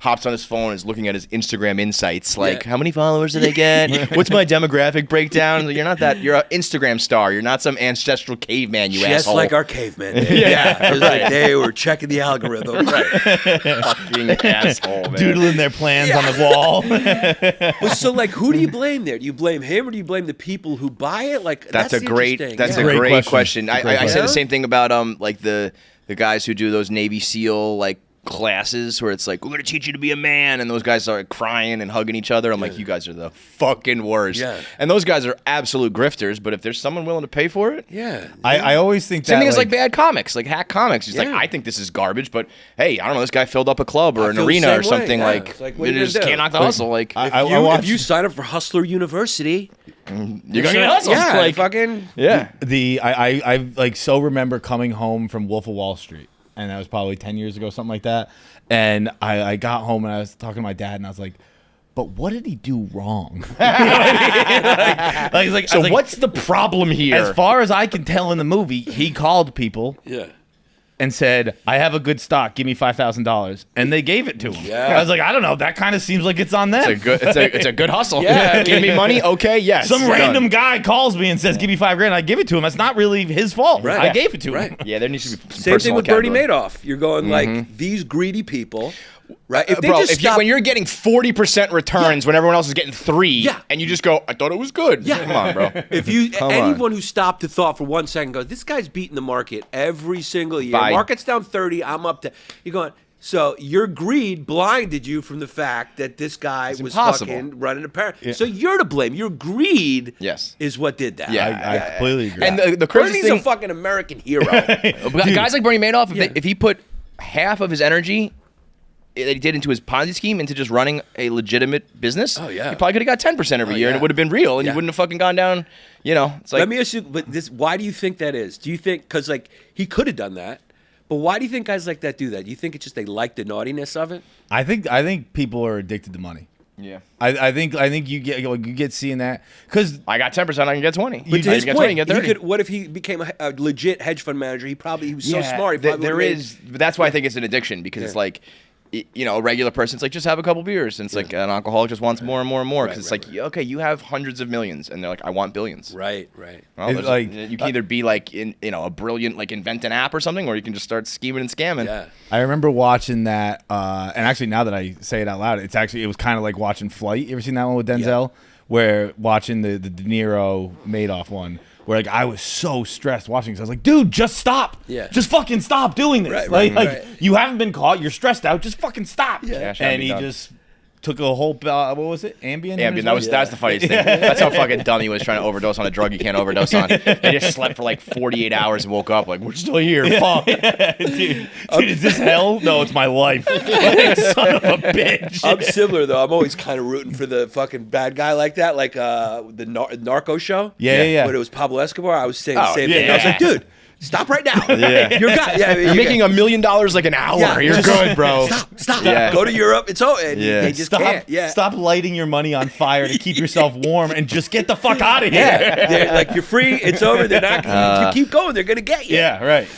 hops on his phone and is looking at his Instagram insights, like, how many followers did I get? What's my demographic breakdown? You're not that. You're an Instagram star. You're not some ancestral caveman, you Just asshole. like our cavemen. It was like they were checking the algorithm. Fucking asshole, man. Doodling their plans on the wall. Well, so, like, who do you blame there? Do you blame him or do you blame the people who buy it? Like, That's a the great interesting- great question. I said Yeah. the same thing about like the guys who do those Navy SEAL like classes where it's like, we're gonna teach you to be a man, and those guys are crying and hugging each other. I'm like, you guys are the fucking worst. Yeah. And those guys are absolute grifters, but if there's someone willing to pay for it, Yeah. I always think same that thing as like bad comics, like hack comics. It's like, Yeah. I think this is garbage, but hey, I don't know, this guy filled up a club or I an feel the arena same or something. way, yeah. Like, It's like, what are you you just gonna do? can't knock the hustle. Like, If you sign up for Hustler University, you're gonna get hustled. yeah, Like, fucking yeah. I like so remember coming home from Wolf of Wall Street, and that was probably 10 years ago, something like that. And I got home and I was talking to my dad, and I was like, but what did he do wrong? You know what I mean? I was like, What's the problem here? as far as I can tell in the movie, he called people yeah. and said, I have a good stock, give me $5,000. And they gave it to him. Yeah. I was like, I don't know, that kind of seems like it's on them. It's a good hustle. Yeah. Give me money. Okay. Yes. Some Done. random guy calls me and says, give me $5,000. I give it to him. That's not really his fault. Right. I gave it to him. Right. Yeah, there needs to be some Same thing personal with Bernie accountability. Madoff. You're going like these greedy people, right? If they Bro, just stop, when you're getting 40% returns when everyone else is getting 3, Yeah. and you just go, I thought it was good. Yeah. Come on, bro. if you Come anyone who stopped to thought for 1 second goes, this guy's beating the market every single year. By- Market's down 30. I'm up to. You're going. So your greed blinded you from the fact that this guy was impossible. fucking running a paradise. So you're to blame. Your greed Yes. is what did that. Yeah. I completely agree. And the crazy Bernie's a thing, fucking American hero. guys like Bernie Madoff, Yeah. if he put half of his energy that he did into his Ponzi scheme into just running a legitimate business, Oh, yeah. he probably could have got 10% every year, and yeah. it would have been real, and Yeah. you wouldn't have fucking gone down. It's like Let me ask you, but this, why do you think that is? Do you think, because like he could have done that, but why do you think guys like that do that? Do you think it's just they like the naughtiness of it? I think people are addicted to money. yeah. I think you get seeing that because I got 10%, I can get 20. But to I his can get 20, point, you get 30. what if he became a legit hedge fund manager? He was so Yeah, smart. He probably there would've is, but that's why I think it's an addiction, because it's Yeah. like, a regular person, it's like, just have a couple beers, and it's like an alcoholic just wants more and more and more, because Right, it's like, okay, you have hundreds of millions, and they're like, I want billions. Right. Well, It's there's- like- you can either be like a brilliant, like, invent an app or something, or you can just start scheming and scamming. Yeah. I remember watching that, and actually now that I say it out loud, it was kind of like watching Flight. You ever seen that one with Denzel? Where watching the De Niro Madoff one, where like I was so stressed watching, because I was like, dude, just stop. Yeah. Just fucking stop doing this. Right, like you haven't been caught. You're stressed out. Just fucking stop. Cash out, And be he done. just took a whole what was it? Ambien. Ambien, that's the funniest thing. That's how fucking dumb he was trying to overdose on a drug you can't overdose on. He just slept for like 48 hours and woke up like, we're still here. Fuck. dude, is this hell? No, it's my life. Like, son of a bitch. I'm similar though. I'm always kind of rooting for the fucking bad guy like that, like the Narco show. Yeah. When it was Pablo Escobar, I was saying the same thing. yeah. I was like, dude, stop right now. Yeah. You're got. Yeah, You're making $1 million like an hour. Yeah, You're just- good, bro. Stop. Yeah. Go to Europe. It's all. And Yeah. they just Stop, can't. Yeah. stop lighting your money on fire to keep yourself warm and just get the fuck out of here. Yeah. They're like, you're free. It's over. They're not. If you keep going, they're gonna get you. Yeah, right.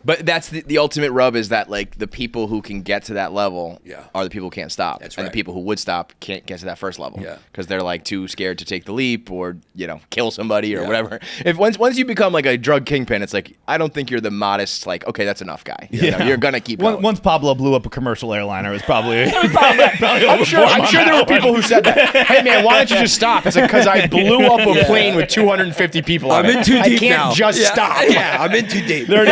But that's the ultimate rub, is that like the people who can get to that level Yeah. are the people who can't stop. That's And right. the people who would stop can't get to that first level. Yeah. Because they're like too scared to take the leap, or, kill somebody or Yeah. whatever. If once you become like a drug kingpin, it's like, I don't think you're the modest, like, okay, that's enough guy. You're gonna keep going. Once Pablo blew up a commercial airliner, it was probably. I'm sure there were people who said that. Hey man, why don't you just stop? It's like, because I blew up a plane with 250 people on I'm it. in too I deep can't now. just Yeah. stop. Yeah, I'm in too deep. They're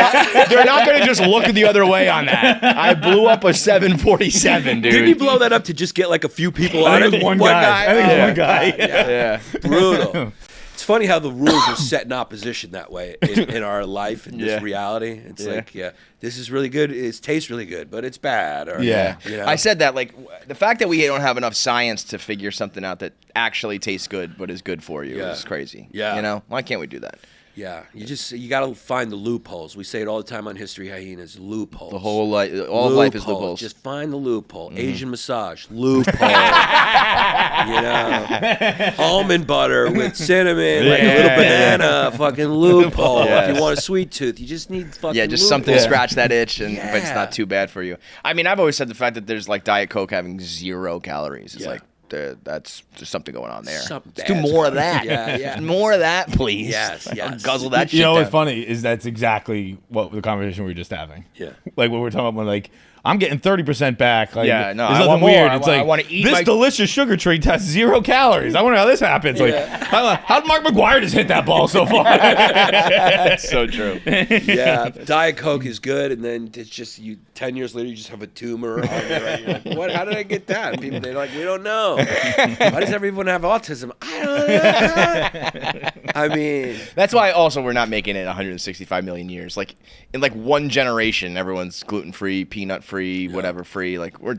not going to just look the other way on that. I blew up a 747, dude. Didn't he blow that up to just get like a few people on I it? think it was one guy. I think it was one guy. Yeah. Brutal. It's funny how the rules are set in opposition that way in our life and Yeah. this reality. It's Yeah. like, this is really good. It tastes really good, but it's bad. Or, Yeah. I said that, like, the fact that we don't have enough science to figure something out that actually tastes good but is good for you Yeah. is crazy. Yeah. Why can't we do that? Yeah, you got to find the loopholes. We say it all the time on History Hyenas. Loopholes. The whole life, all of life is loopholes. Just find the loophole. Asian massage loophole. Almond butter with cinnamon, like a little banana. Fucking loophole. Yes. If you want a sweet tooth, you just need fucking. Yeah, just loophole. something to scratch that itch, but it's not too bad for you. I mean, I've always said the fact that there's like Diet Coke having 0 calories. It's like. That's there's something going on there. Let's do more of that. Yeah. More of that, please. Yes. I'll guzzle that shit You know down. what's funny is that's exactly what the conversation we were just having. Yeah. Like when we're talking about like I'm getting 30% back. Like, Yeah, no, there's I nothing want more. weird. I It's wa- I like wanna eat this my- delicious sugar treat has 0 calories. I wonder how this happens. Like, how did Mark McGuire just hit that ball so far? That's so true. Yeah, Diet Coke is good, and then it's just 10 years later, you just have a tumor. On there, right? You're like, what? How did I get that? And people, they're like, we don't know. Why does everyone have autism? I don't know. I mean, That's why also we're not making it 165 million years. Like in like one generation, everyone's gluten free, peanut free, whatever free. Like we're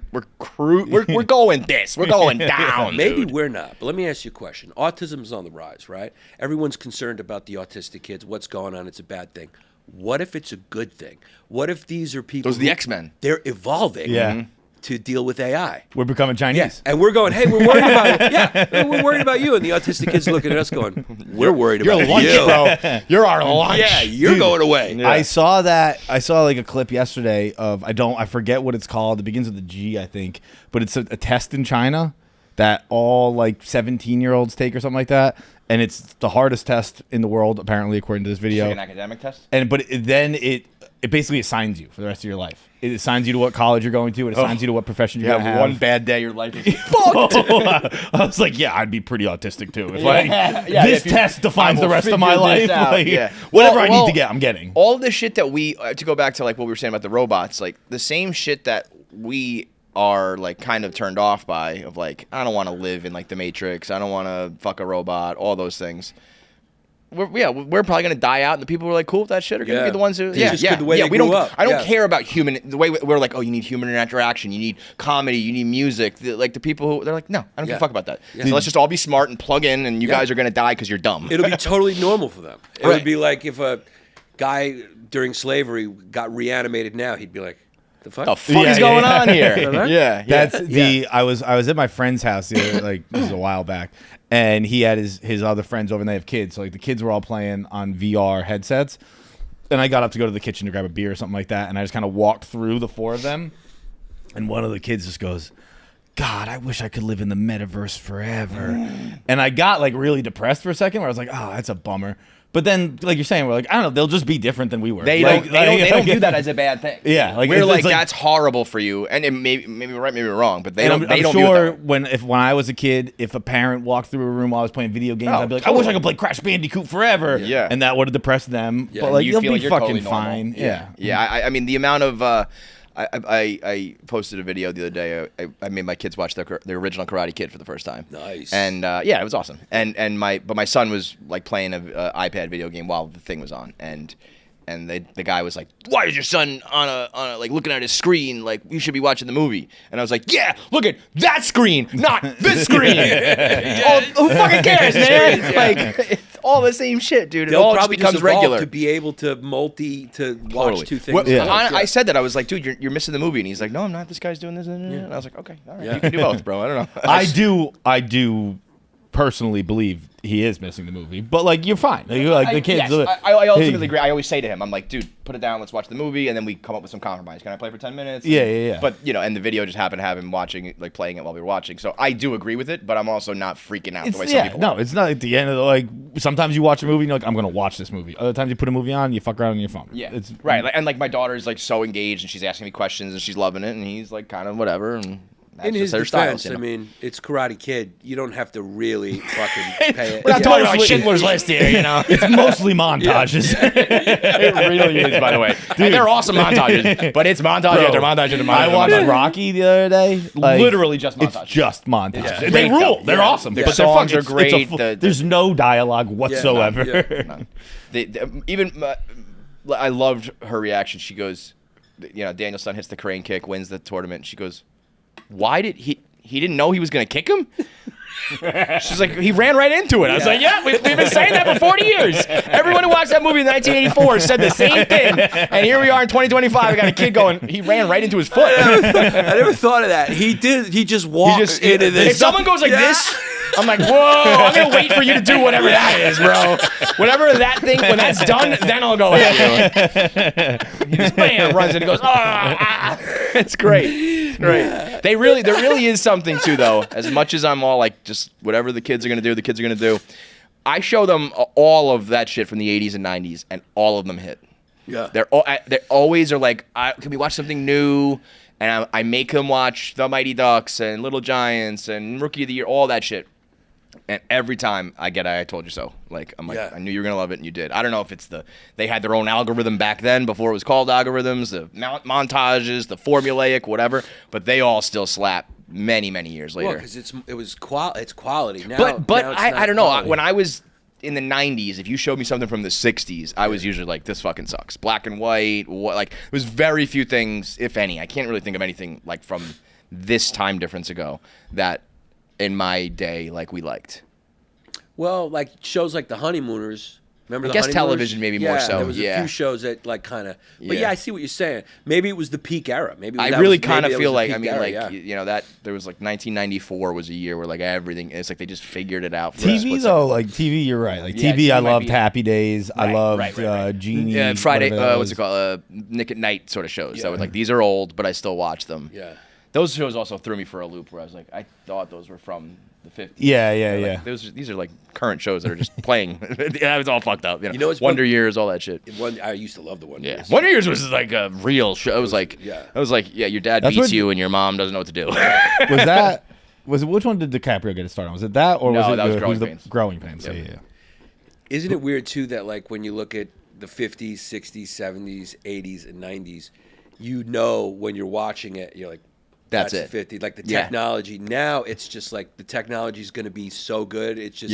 going this. We're going down. maybe dude. we're not. But let me ask you a question. Autism is on the rise, right? Everyone's concerned about the autistic kids. What's going on? It's a bad thing. What if it's a good thing? What if these are people? Those are the X-Men. They're evolving. Yeah. To deal with AI. We're becoming Chinese. Yes, and we're going, hey, we're worried about it. Yeah, we're worried about you. And the autistic kids looking at us going, we're worried about Your lunch, you. bro. You're our lunch. Yeah, you're going away. Yeah. I saw like a clip yesterday of I forget what it's called. It begins with a G, I think, but it's a test in China that all like 17-year-olds take or something like that, and it's the hardest test in the world apparently according to this video. Like an academic test. And then it basically assigns you for the rest of your life. It assigns you to what college you're going to. It assigns you to what profession you're You going to have have. one bad day, your life is I was like, yeah, I'd be pretty autistic too. If this if you- test defines I the will rest of my figure this life. out, Like, yeah. whatever I Well, need to get, I'm getting. all the shit that we to go back to like what we were saying about the robots, like the same shit that we are like kind of turned off by of like I don't want to live in like the Matrix, I don't want to fuck a robot, all those things. We're probably gonna die out, and the people who are like cool with that shit are gonna be the ones who It's just good the way they we grew don't. up. I don't Yeah. care about human. The way we're like, oh, you need human interaction, you need comedy, you need music. Like the people who they're like, no, I don't give a fuck about that. So let's just all be smart and plug in, and you guys are gonna die because you're dumb. It'll be totally normal for them. It Right. would be like if a guy during slavery got reanimated now, he'd be like, the fuck? the fuck is going on here? Yeah, That's I was at my friend's house the other, like this is a while back, and he had his other friends over and they have kids. So like the kids were all playing on VR headsets. And I got up to go to the kitchen to grab a beer or something like that, and I just kind of walked through the 4 of them. And one of the kids just goes, God, I wish I could live in the metaverse forever. And I got like really depressed for a second where I was like, oh, that's a bummer. But then, like you're saying, we're like, I don't know, they'll just be different than we were. They Like- don't view that as a bad thing. Yeah, like, we're it's like like- that's horrible for you, and it maybe we're right, maybe we're wrong, but they And don't. I'm They don't sure view it that way. when I was a kid, if a parent walked through a room while I was playing video games, Oh, I'd be like, totally. I wish I could play Crash Bandicoot forever. Yeah. And that would have depressed them. Yeah, But like, You you'll feel be like you're fucking totally normal. fine. Yeah. Yeah. I mean, the amount of I posted a video the other day. I made my kids watch the original Karate Kid for the first time. Nice. And yeah, it was awesome. And my son was like playing an iPad video game while the thing was on, and the guy was like, "Why is your son on a like looking at his screen? Like you should be watching the movie." And I was like, "Yeah, look at that screen, not this screen. Who fucking cares, man? Like it's all the same shit, dude. It They'll all just probably becomes just evolve regular." to be able to watch Totally. two things. Well, Yeah. I said that. I was like, dude, you're missing the movie. And he's like, no, I'm not. This guy's doing this. And I was like, okay, all right. Yeah. You can do both, bro. I don't know. I do personally believe he is missing the movie. But like, you're fine. Like the kids. Yes, I ultimately agree. I always say to him, I'm like, dude, put it down. Let's watch the movie. And then we come up with some compromise. Can I play for 10 minutes? Yeah. But, and the video just happened to have him watching it, like playing it while we were watching. So I do agree with it, but I'm also not freaking out the way some people are. It's not at the end of the, like, sometimes you watch a movie and you're like, I'm going to watch this movie. Other times you put a movie on, you fuck around on your phone. Yeah, It's right. And like my daughter's like so engaged and she's asking me questions and she's loving it. And he's like kind of whatever. And that's In just his their defense, styles. I mean, it's Karate Kid. You don't have to really fucking pay it. We're not talking about Mostly- Schindler's List here, It's mostly montages. It really is, by the way. And they're awesome montages, but it's montage after montage after montage. I watched montage. Rocky the other day. Like, Literally just It's montage. just montage. Yeah. They Great, rule. though. They're Yeah. awesome. Yeah. But The they're songs fucking- are great. it's a The- there's no dialogue whatsoever. I loved her reaction. She goes, Daniel's son hits the crane kick, wins the tournament. She goes, why did he didn't know he was going to kick him? She's like, he ran right into it. I was like, yeah, we've been saying that for 40 years. Everyone who watched that movie in 1984 said the same thing. And here we are in 2025. I got a kid going, he ran right into his foot. I never thought of that. He did. He just walked into this. If someone goes like this, I'm like, whoa, I'm going to wait for you to do whatever that is, bro. Whatever that thing, when that's done, then I'll go at you. He just, bam, runs and he goes, It's great. It's great. There really is something, too, though. As much as I'm all like, just whatever the kids are going to do, the kids are going to do. I show them all of that shit from the 80s and 90s, and all of them hit. Yeah. They always are like, can we watch something new? And I make them watch The Mighty Ducks and Little Giants and Rookie of the Year, all that shit. And every time I told you so. Like, I'm like, I knew you were going to love it, and you did. I don't know if it's they had their own algorithm back then before it was called algorithms, the montages, the formulaic, whatever, but they all still slap many, many years later. Well, because it's quality. Now, but now I don't know. quality. When I was in the 90s, if you showed me something from the 60s, I was usually like, this fucking sucks. Black and white, like, there was very few things, if any. I can't really think of anything, like, from this time difference ago that in my day, like, we liked. Well, like shows like The Honeymooners. Remember I The guess Honeymooners? television maybe more so. There was a few shows that like kind of. But yeah, I see what you're saying. Maybe it was the peak era. Maybe I that really was- kind of maybe it feel was like the I peak mean era, like yeah. you know that there was like 1994 was a year where like everything it's like they just figured it out. For a TV split though, second. like TV, you're right. Like Yeah, TV, I TV might loved be- Happy Days. I loved Genie. Friday, whatever that what's it was. called? Nick at Night sort of shows. Yeah. That was like these are old, but I still watch them. Yeah. Those shows also threw me for a loop where I was like, I thought those were from the 50s. Yeah, Like, these are like current shows that are just playing. Yeah, it was all fucked up. You know what's Wonder Years, all that shit. I used to love the Wonder Yeah, Years. Wonder Years was like a real show. It was like, yeah. your dad That's beats what- you and your mom doesn't know what to do. Was it which one did DiCaprio get to start on? Was it that or No, was it that was the, Growing who's the Pains. Growing Pains? Yep. Yeah. Isn't it weird too that like when you look at the 50s, 60s, 70s, 80s, and 90s, you know when you're watching it, you're like, That's the it. 50. Like the Yeah. technology now, it's just like the technology is going to be so good. It's just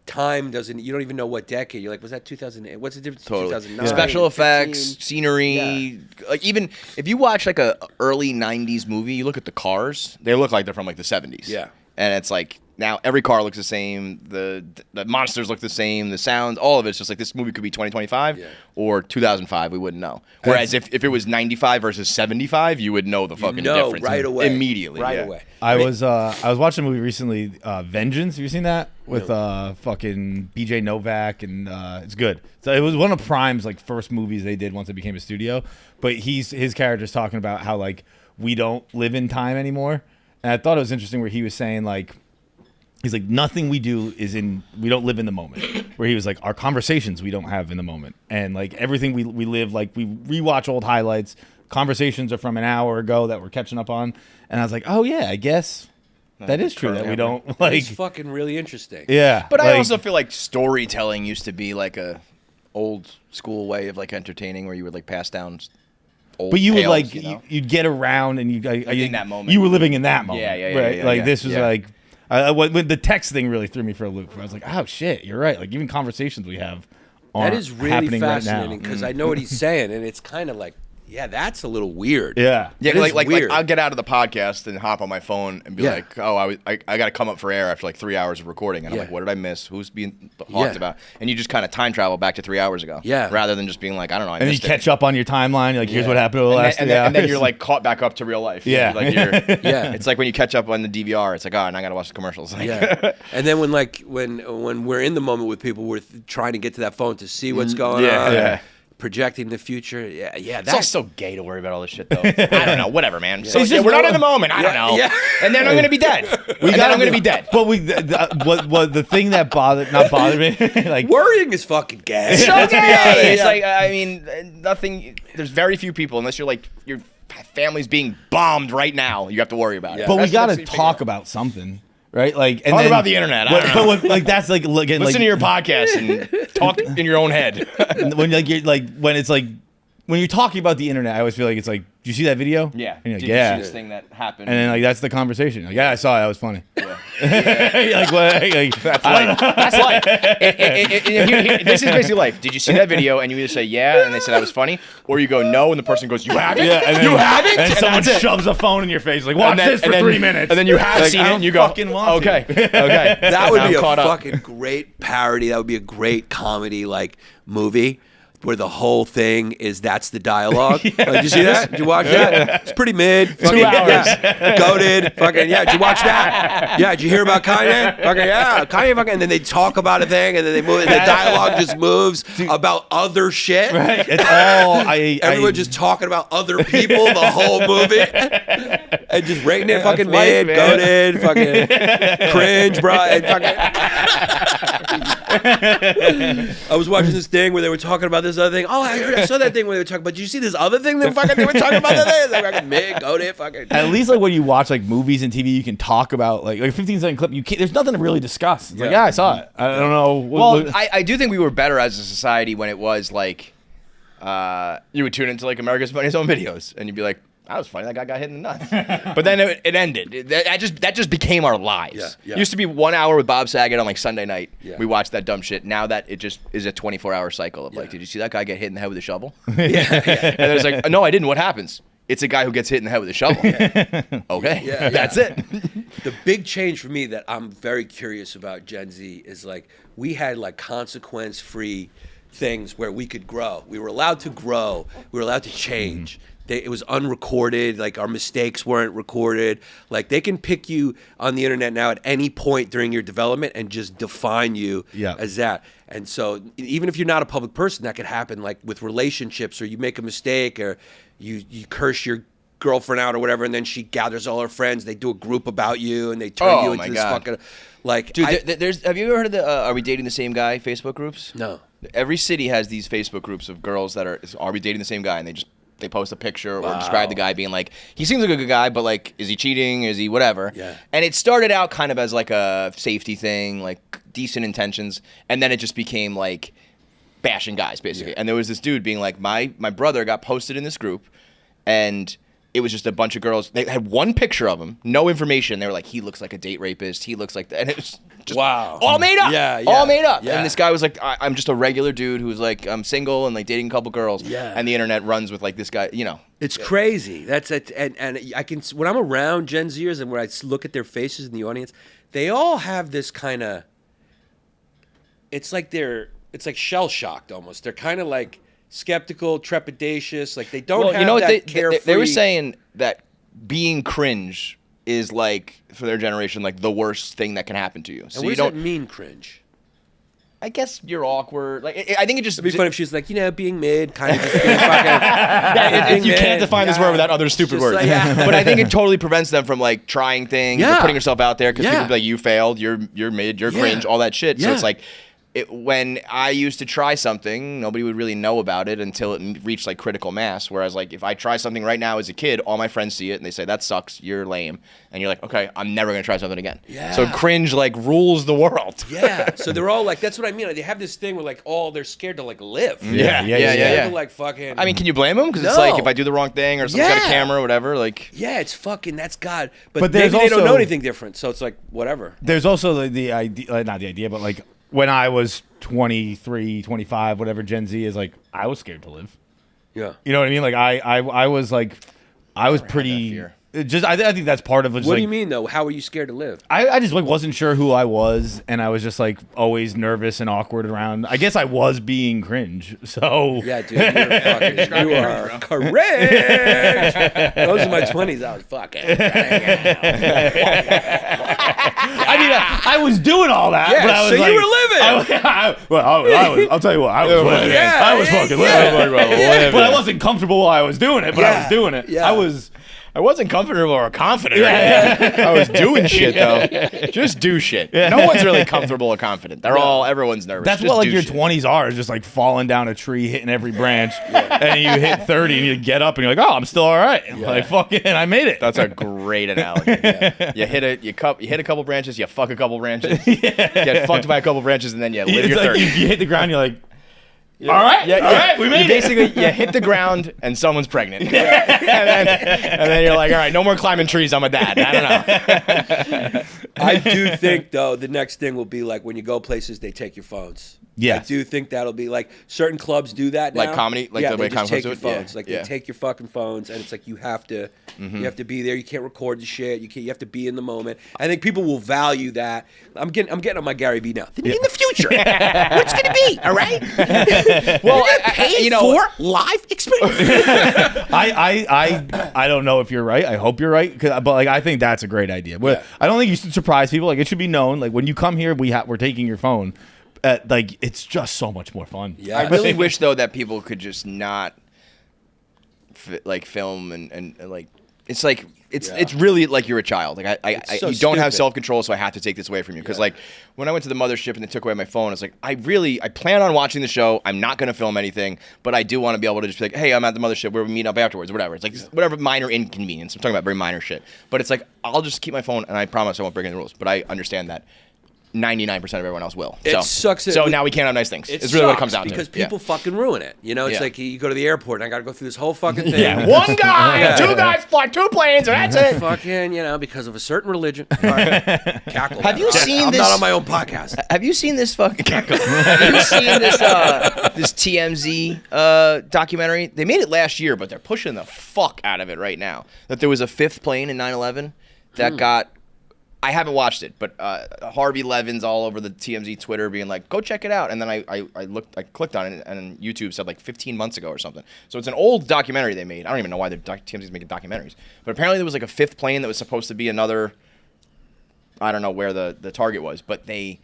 time doesn't. You don't even know what decade. You're like, was that 2008? What's the difference? Totally. 2009, Special 15? effects, scenery. Like even if you watch like a early 90s movie, you look at the cars, they look like they're from like the 70s. Yeah. And it's like now every car looks the same, the monsters look the same, the sounds, all of it's just like this movie could be 2025 or 2005, we wouldn't know. Whereas if it was 95 versus 75, you would know the fucking difference right away. immediately. Right yeah. away. I was watching a movie recently, Vengeance. Have you seen that with fucking BJ Novak and it's good. So it was one of Prime's like first movies they did once it became a studio. But his character's talking about how like we don't live in time anymore. And I thought it was interesting where he was saying like he's like nothing we do we don't live in the moment. Where he was like our conversations we don't have in the moment, and like everything we live like we rewatch old highlights. Conversations are from an hour ago that we're catching up on, and I was like, oh yeah, I guess that is true that we don't like. It's fucking really interesting. Yeah, But I like- also feel like storytelling used to be like a old school way of like entertaining where you would like pass down old But you would tales, like you know? you'd get around and you in that moment. You were living in that moment. Yeah, right? yeah, Like yeah, this was yeah. like when the text thing really threw me for a loop. I was like, oh shit, you're right. Like even conversations we have That aren't is really happening fascinating right now. because I know what he's saying, and it's kind of like, yeah, that's a little weird. Yeah. Yeah, It is like weird. I'll get out of the podcast and hop on my phone and be Yeah. like, oh, I got to come up for air after like 3 hours of recording. And I'm Yeah. like, what did I miss? Who's being talked Yeah. about? And you just kind of time travel back to 3 hours ago. Yeah. Rather than just being like, I don't know, I And then you missed it. catch up on your timeline. Like here's what happened over the last and 3 then, hours. and then you're like caught back up to real life. Yeah. Like you're, Yeah. It's like when you catch up on the DVR, it's like, oh, and I got to watch the commercials. Like, Yeah, and then when we're in the moment with people, we're trying to get to that phone to see what's going Yeah. on, Yeah. projecting the future. Yeah, It's all that's so gay to worry about all this shit, though. I don't know. Whatever, man. So It's yeah, just we're not no- in the moment. I don't Yeah, know. yeah. And then I'm going to be dead. And then I'm going to be dead. But what the thing that not bothered me, like worrying is fucking gay. So Let's be gay. honest. It's like, I mean, nothing. There's very few people, unless you're like your family's being bombed right now. You have to worry about it. but we That's got what to you talk figure out. about something, right? Like and Talk then, about the internet. I But, don't but know. when, like that's like again, Listen like, to your podcast and talk in your own head. when like you're like when it's like when you're talking about the internet, I always feel like it's like, do you see that video? Yeah. And you're like, Did you yeah. see this thing that happened? And then like that's the conversation. Like, yeah, I saw it. That was funny. Yeah. Like what? Like, That's life. That's life. This is basically life. Did you see that video? And you either say yeah, and they say that was funny, or you go no, and the person goes, you haven't? yeah, and then, you haven't? And someone that's it. shoves a phone in your face, like, watch this for 3 minutes. And then you have seen it, and you go, fucking want okay, to. okay. That would Now be I'm a caught up. fucking great parody. That would be a great comedy like movie where the whole thing is that's the dialogue. Like, did you see that? Did you watch that? It's pretty mid. 2 hours. Yeah. Goated. Fucking yeah. Did you watch that? Yeah. Did you hear about Kanye? Fucking yeah. Kanye fucking. And then they talk about a thing, and then they move. And the dialogue just moves about other shit. Right. It's all Everyone just talking about other people the whole movie, and just rating it fucking life, mid, man. goated, fucking cringe, bro. And fucking. I was watching this thing where they were talking about this other thing. Oh, I saw that thing where they were talking about. Did you see this other thing? They were talking about that thing. It's like fucking mid, goated, fucking. At least like when you watch like movies and TV, you can talk about like a 15-second clip. You can't. There's nothing to really discuss. It's like, yeah, I saw it. I don't know. Well, I do think we were better as a society when it was like, you would tune into like America's Funniest Home Videos, and you'd be like, that was funny. That guy got hit in the nuts. But then it ended. That just became our lives. Yeah. It used to be 1 hour with Bob Saget on like Sunday night. Yeah. We watched that dumb shit. Now that it just is a 24-hour cycle of like, did you see that guy get hit in the head with a shovel? And it's like, no, I didn't. What happens? It's a guy who gets hit in the head with a shovel. Okay. Yeah, That's yeah. it. The big change for me that I'm very curious about Gen Z is like we had like consequence-free things where we could grow. We were allowed to grow. We were allowed to change. It was unrecorded. Like our mistakes weren't recorded. Like they can pick you on the internet now at any point during your development and just define you as that. And so even if you're not a public person, that could happen like with relationships, or you make a mistake, or you curse your girlfriend out or whatever, and then she gathers all her friends. They do a group about you, and they turn you into this fucking like. Dude, have you ever heard of the Are We Dating the Same Guy Facebook groups? No. Every city has these Facebook groups of girls that are we dating the same guy, and they post a picture or describe the guy being like, he seems like a good guy, but like, is he cheating? Is he whatever? Yeah. And it started out kind of as like a safety thing, like decent intentions, and then it just became like bashing guys basically. Yeah. And there was this dude being like, my brother got posted in this group, and it was just a bunch of girls. They had one picture of him, no information. They were like, he looks like a date rapist. He looks like that. And it was just all made up. Yeah. All made up. Yeah. And this guy was like, I'm just a regular dude who's like, I'm single and like dating a couple girls. Yeah. And the internet runs with like this guy, you know. It's crazy. That's it. And I can, when I'm around Gen Zers and when I look at their faces in the audience, they all have this kind of, it's like shell shocked almost. They're kind of like skeptical, trepidatious. Like they don't have that carefree. They were saying that being cringe is like, for their generation, like the worst thing that can happen to you. So and what you does don't that mean, cringe? I guess you're awkward. Like I think it just It'd be funny if she was like, being mid, kind of just being fucking. you can't define this word without other stupid words. Like, But I think it totally prevents them from like trying things or putting yourself out there, because people be like, you failed, you're mid, you're cringe, all that shit. So it's like, when I used to try something, nobody would really know about it until it reached like critical mass. Whereas like if I try something right now as a kid, all my friends see it and they say, that sucks, you're lame. And you're like, okay, I'm never going to try something again. Yeah. So cringe like rules the world. Yeah. So they're all like, that's what I mean. Like, they have this thing where like, they're scared to like live. Yeah. To, like fucking. I mean, can you blame them? Because it's like if I do the wrong thing or someone's got a camera or whatever, like. Yeah, it's fucking, that's God. But maybe they don't know anything different. So it's like, whatever. There's also the idea, not the idea, but like when I was 23, 25, whatever Gen Z is, like I was scared to live. Yeah. You know what I mean? Like I was like, I was pretty. Just I think that's part of it. What do you mean though? How were you scared to live? I just like wasn't sure who I was, and I was just like always nervous and awkward around. I guess I was being cringe. So yeah, dude, you are cringe. Those are my 20s. I was fucking. I mean, I was doing all that. Yeah, but I was so like, you were living. I'll tell you what, I was living. Yeah, I was fucking living. Yeah. But I wasn't comfortable while I was doing it. But I was doing it. Yeah. I wasn't comfortable or confident. I was doing shit though. Just do shit. No one's really comfortable or confident. Everyone's nervous. That's just what like your shit. 20s are, is just like falling down a tree, hitting every branch, and you hit 30 and you get up and you're like, oh, I'm still all right. Yeah. Like fucking, I made it. That's a great analogy. You hit a couple branches, you fuck a couple branches, get fucked by a couple branches, and then you live your 30. You hit the ground, you're like, right, we made it. Basically, you hit the ground and someone's pregnant. and then you're like, all right, no more climbing trees. I'm a dad. I don't know. I do think, though, the next thing will be like when you go places, they take your phones. Yeah. I do think that'll be like certain clubs do that now. Like comedy? Like yeah, the way they just comedy take your clubs do it? phones. Yeah. Like Yeah. they take your fucking phones, and it's like you have to be there. You can't record the shit. You have to be in the moment. I think people will value that. I'm getting on my Gary Vee now. In the future, what's going to be? All right. Well, Pay for live experience. I don't know if you're right. I hope you're right, but like I think that's a great idea. Yeah. I don't think you should surprise people. Like it should be known. Like when you come here, we're taking your phone. Like it's just so much more fun. Yeah. I really wish though that people could just not film and like it's like it's really like you're a child. Like So you don't have stupid. self-control, so I have to take this away from you. Because like when I went to the mothership and they took away my phone, I was like, I plan on watching the show. I'm not going to film anything, but I do want to be able to just be like, hey, I'm at the mothership. We'll meet up afterwards, whatever. It's like whatever minor inconvenience. I'm talking about very minor shit. But it's like I'll just keep my phone, and I promise I won't break any rules. But I understand that 99% of everyone else will. It sucks that So now we can't have nice things. It It's really what it sucks comes down because to. people fucking ruin it. You know, it's Yeah. like you go to the airport and I got to go through this whole fucking thing. Yeah. One guy, Yeah. two guys fly 2 planes, and that's it. Fucking, because of a certain religion. All right. Cackle. Have you seen I'm this- not on my own podcast. Have you seen this fucking? Have you seen this this TMZ documentary? They made it last year, but they're pushing the fuck out of it right now. That there was a 5th plane in 9/11 that got. I haven't watched it, but Harvey Levin's all over the TMZ Twitter being like, "Go check it out." And then I clicked on it, and YouTube said like 15 months ago or something. So it's an old documentary they made. I don't even know why TMZ's making documentaries, but apparently there was like a 5th plane that was supposed to be another. I don't know where the target was, but they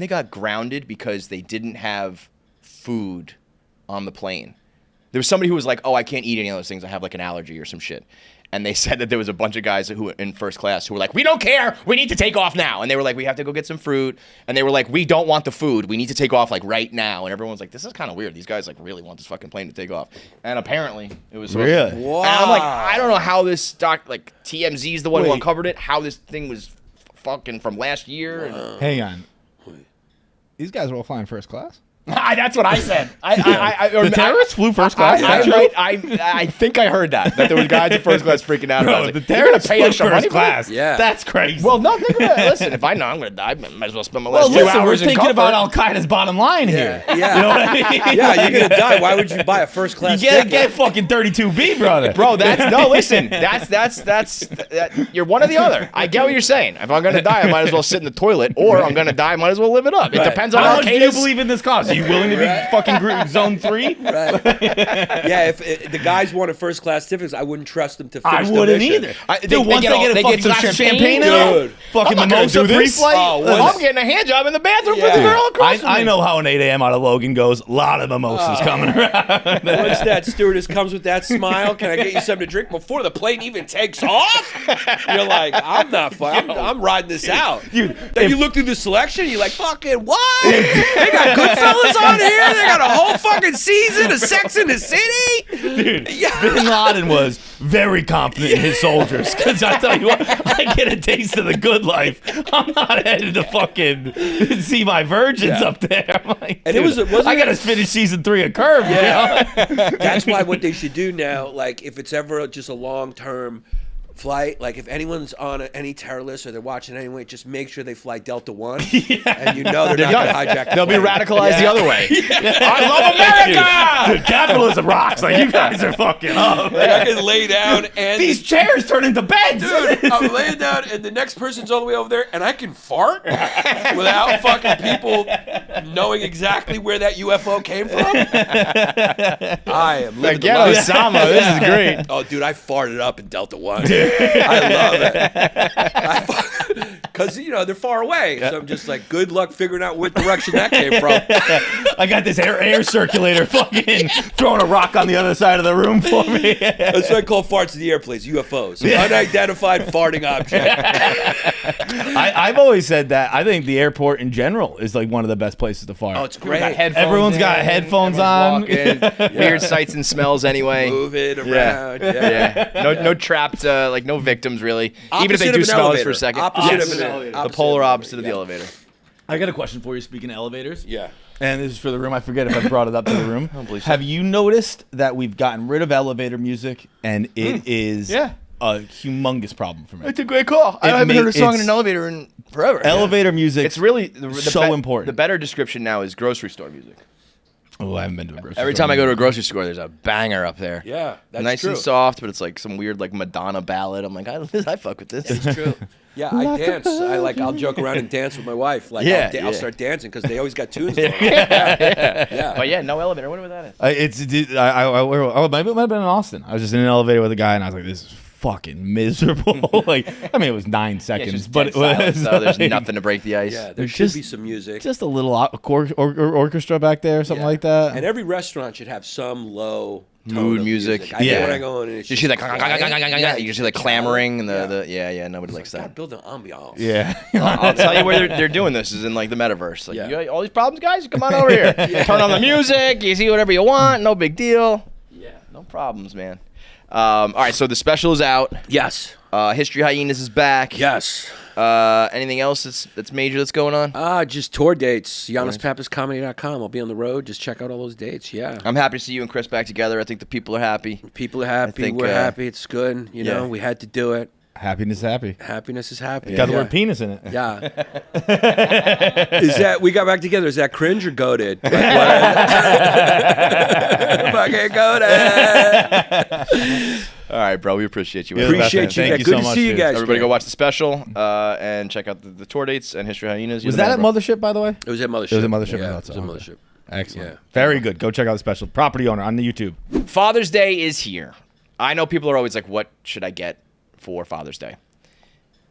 got grounded because they didn't have food on the plane. There was somebody who was like, "Oh, I can't eat any of those things. I have like an allergy or some shit." And they said that there was a bunch of guys who in first class who were like, "We don't care. We need to take off now." And they were like, "We have to go get some fruit." And they were like, "We don't want the food. We need to take off like right now." And everyone was like, "This is kind of weird. These guys like really want this fucking plane to take off." And apparently it was supposed to. Really? Wow. And I'm like, I don't know how this like TMZ's the one who Wait. uncovered it. How this thing was fucking from last year. And, Hang on. These guys are all flying first class. that's what I said. The terrorists flew first class. I think I heard that there was guys in first class freaking out about Bro, it. the You're gonna terrorists pay flew extra money first for it? class. Yeah. That's crazy. Well, no, they're gonna listen. If I know I'm gonna die, I might as well spend my Well, last 2 listen, we're hours in thinking comfort. about Al Qaeda's bottom line here. Yeah. You know what I mean? Yeah, you're gonna die. Why would you buy a first You class get ticket? fucking 32B, brother. Bro, listen. That's you're one or the other. I get what you're saying. If I'm gonna die, I might as well sit in the toilet, or I'm gonna die, I might as well live it up. It Right. depends on How Al much do you Qaeda's. believe in this cause? Are you willing to be fucking zone 3? Right. Yeah, if the guys wanted first class tickets, I wouldn't trust them to finish I the wouldn't mission. either. I- Dude, once they get a fucking some glass of champagne, champagne in them, dude. fucking I'm not gonna mimosa do this. pre-flight. Oh, I'm listen. getting a hand job in the bathroom Yeah. with the girl across from me. I know how an 8 a.m. out of Logan goes. A lot of mimosas coming around. Once that stewardess comes with that smile, can I get you something to drink before the plane even takes off? You're like, I'm not fun. I'm riding this out. Then you look through the selection, you're like, fucking what? They got Goodfellas on here. They got a whole fucking season of Sex in the City. Dude, Yeah. Bin Laden was very confident in his soldiers. Because I tell you what, I get a taste of the good life. I'm not headed to fucking see my virgins Yeah. up there. I'm like, And it dude, wasn't I got to it- finish season 3 of Curb. Yeah. You know? That's why what they should do now, like if it's ever just a long-term flight, like if anyone's on any terror list or they're watching anyway, just make sure they fly Delta One, and you know they're not going to hijack the They'll be plane. radicalized the Yeah. other way. I love America. Dude, capitalism rocks. Like, you guys are fucking up. Like I can lay down and These chairs turn into beds. dude, I'm laying down and the next person's all the way over there, and I can fart without fucking people knowing exactly where that UFO came from. I am living the Again, life. Osama. This is great. Oh, dude, I farted up in Delta One. I love it. Because, they're far away. So I'm just like, good luck figuring out what direction that came from. I got this air circulator fucking throwing a rock on the other side of the room for me. That's what I call farts in the air, please. UFOs. Unidentified farting object. I've always said that. I think the airport in general is like one of the best places to fart. Oh, it's great. Everyone's got headphones on. Weird sights and smells anyway. Move it around. Yeah. Yeah. No trapped, no victims really. Even if they Opposite do of an smell us elevator. for a second. Opposite Yes. of an The polar opposite of the elevator. I got a question for you. Speaking of elevators, Yeah. And this is for the room. I forget if I brought it up to the room. Have you noticed that we've gotten rid of elevator music, and it is a humongous problem for me? It's a great call. I haven't heard a song in an elevator in forever. Elevator music. It's really so important. The better description now is grocery store music. Oh, I haven't been to a grocery store. Every time I go to a grocery store, there's a banger up there. Yeah, that's nice true. and soft, but it's like some weird like Madonna ballad. I'm like, I fuck with this. It's true. Yeah, I dance. I'll joke around and dance with my wife. Like, I'll start dancing because they always got tunes going. Yeah. But yeah, no elevator. Whatever that is. Maybe it might have been in Austin. I was just in an elevator with a guy, and I was like, "This is fucking miserable." Like, I mean, it was 9 seconds, but it was so there's nothing to break the ice. Yeah, there should be some music. Just a little orchestra back there, something like that. And every restaurant should have some low mood music. I know when I go in and it's you see like you see like clamoring and nobody likes Gotta that. build an ambiance. Yeah. I'll tell you where they're doing this is in like the metaverse. Like, you got all these problems, guys? Come on over here. Turn on the music. You see whatever you want. No big deal. Yeah. No problems, man. All right, so the special is out. Yes. History Hyenas is back. Yes. Anything else that's major that's going on? Just tour dates. YannisPappasComedy.com. I'll be on the road. Just check out all those dates. Yeah. I'm happy to see you and Chris back together. I think the people are happy. People are happy. We're happy. It's good. You know, we had to do it. Happiness is happy. Happiness is happy. Got the word penis in it. Yeah. Is that we got back together? Is that cringe or goated? Fucking goated. All right, bro. We appreciate you. Appreciate you. Thank you Good so to much, see you dude. guys. Everybody man. go watch the special and check out the tour dates and History Hyenas. Was that at Mothership, by the way? It was at Mothership. It was at Mothership. Yeah, I it thought was so. at Okay. Mothership. Excellent. Yeah. Very good. Go check out the special. Property owner on the YouTube. Father's Day is here. I know people are always like, what should I get for Father's Day?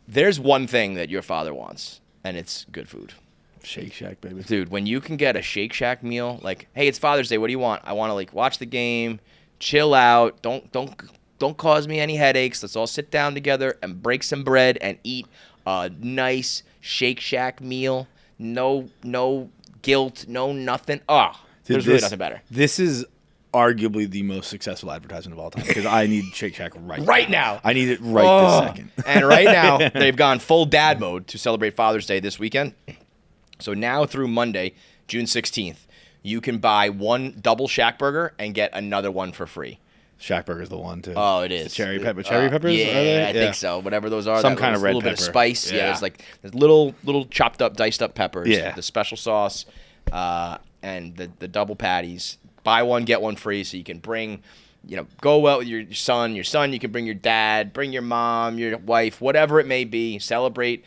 There's one thing that your father wants, and it's good food. Shake Shack, baby. Dude, when you can get a Shake Shack meal, like, hey, it's Father's Day. What do you want? I want to like watch the game, chill out. Don't cause me any headaches. Let's all sit down together and break some bread and eat a nice Shake Shack meal. No guilt, no nothing. There's really nothing better. This is arguably the most successful advertisement of all time because I need Shake Shack right now. I need it this second. And right now, they've gone full dad mode to celebrate Father's Day this weekend. So now through Monday, June 16th, you can buy one Double ShackBurger and get another one for free. ShackBurger's the one too. Oh, it is. Cherry peppers? Yeah, I think so. Whatever those are. Some kind of red little bit of pepper. spice. Yeah. There's little chopped up, diced up peppers. Yeah. The special sauce, and the double patties. Buy one, get one free, so you can bring, go out with your son. Your son, you can bring your dad, bring your mom, your wife, whatever it may be. Celebrate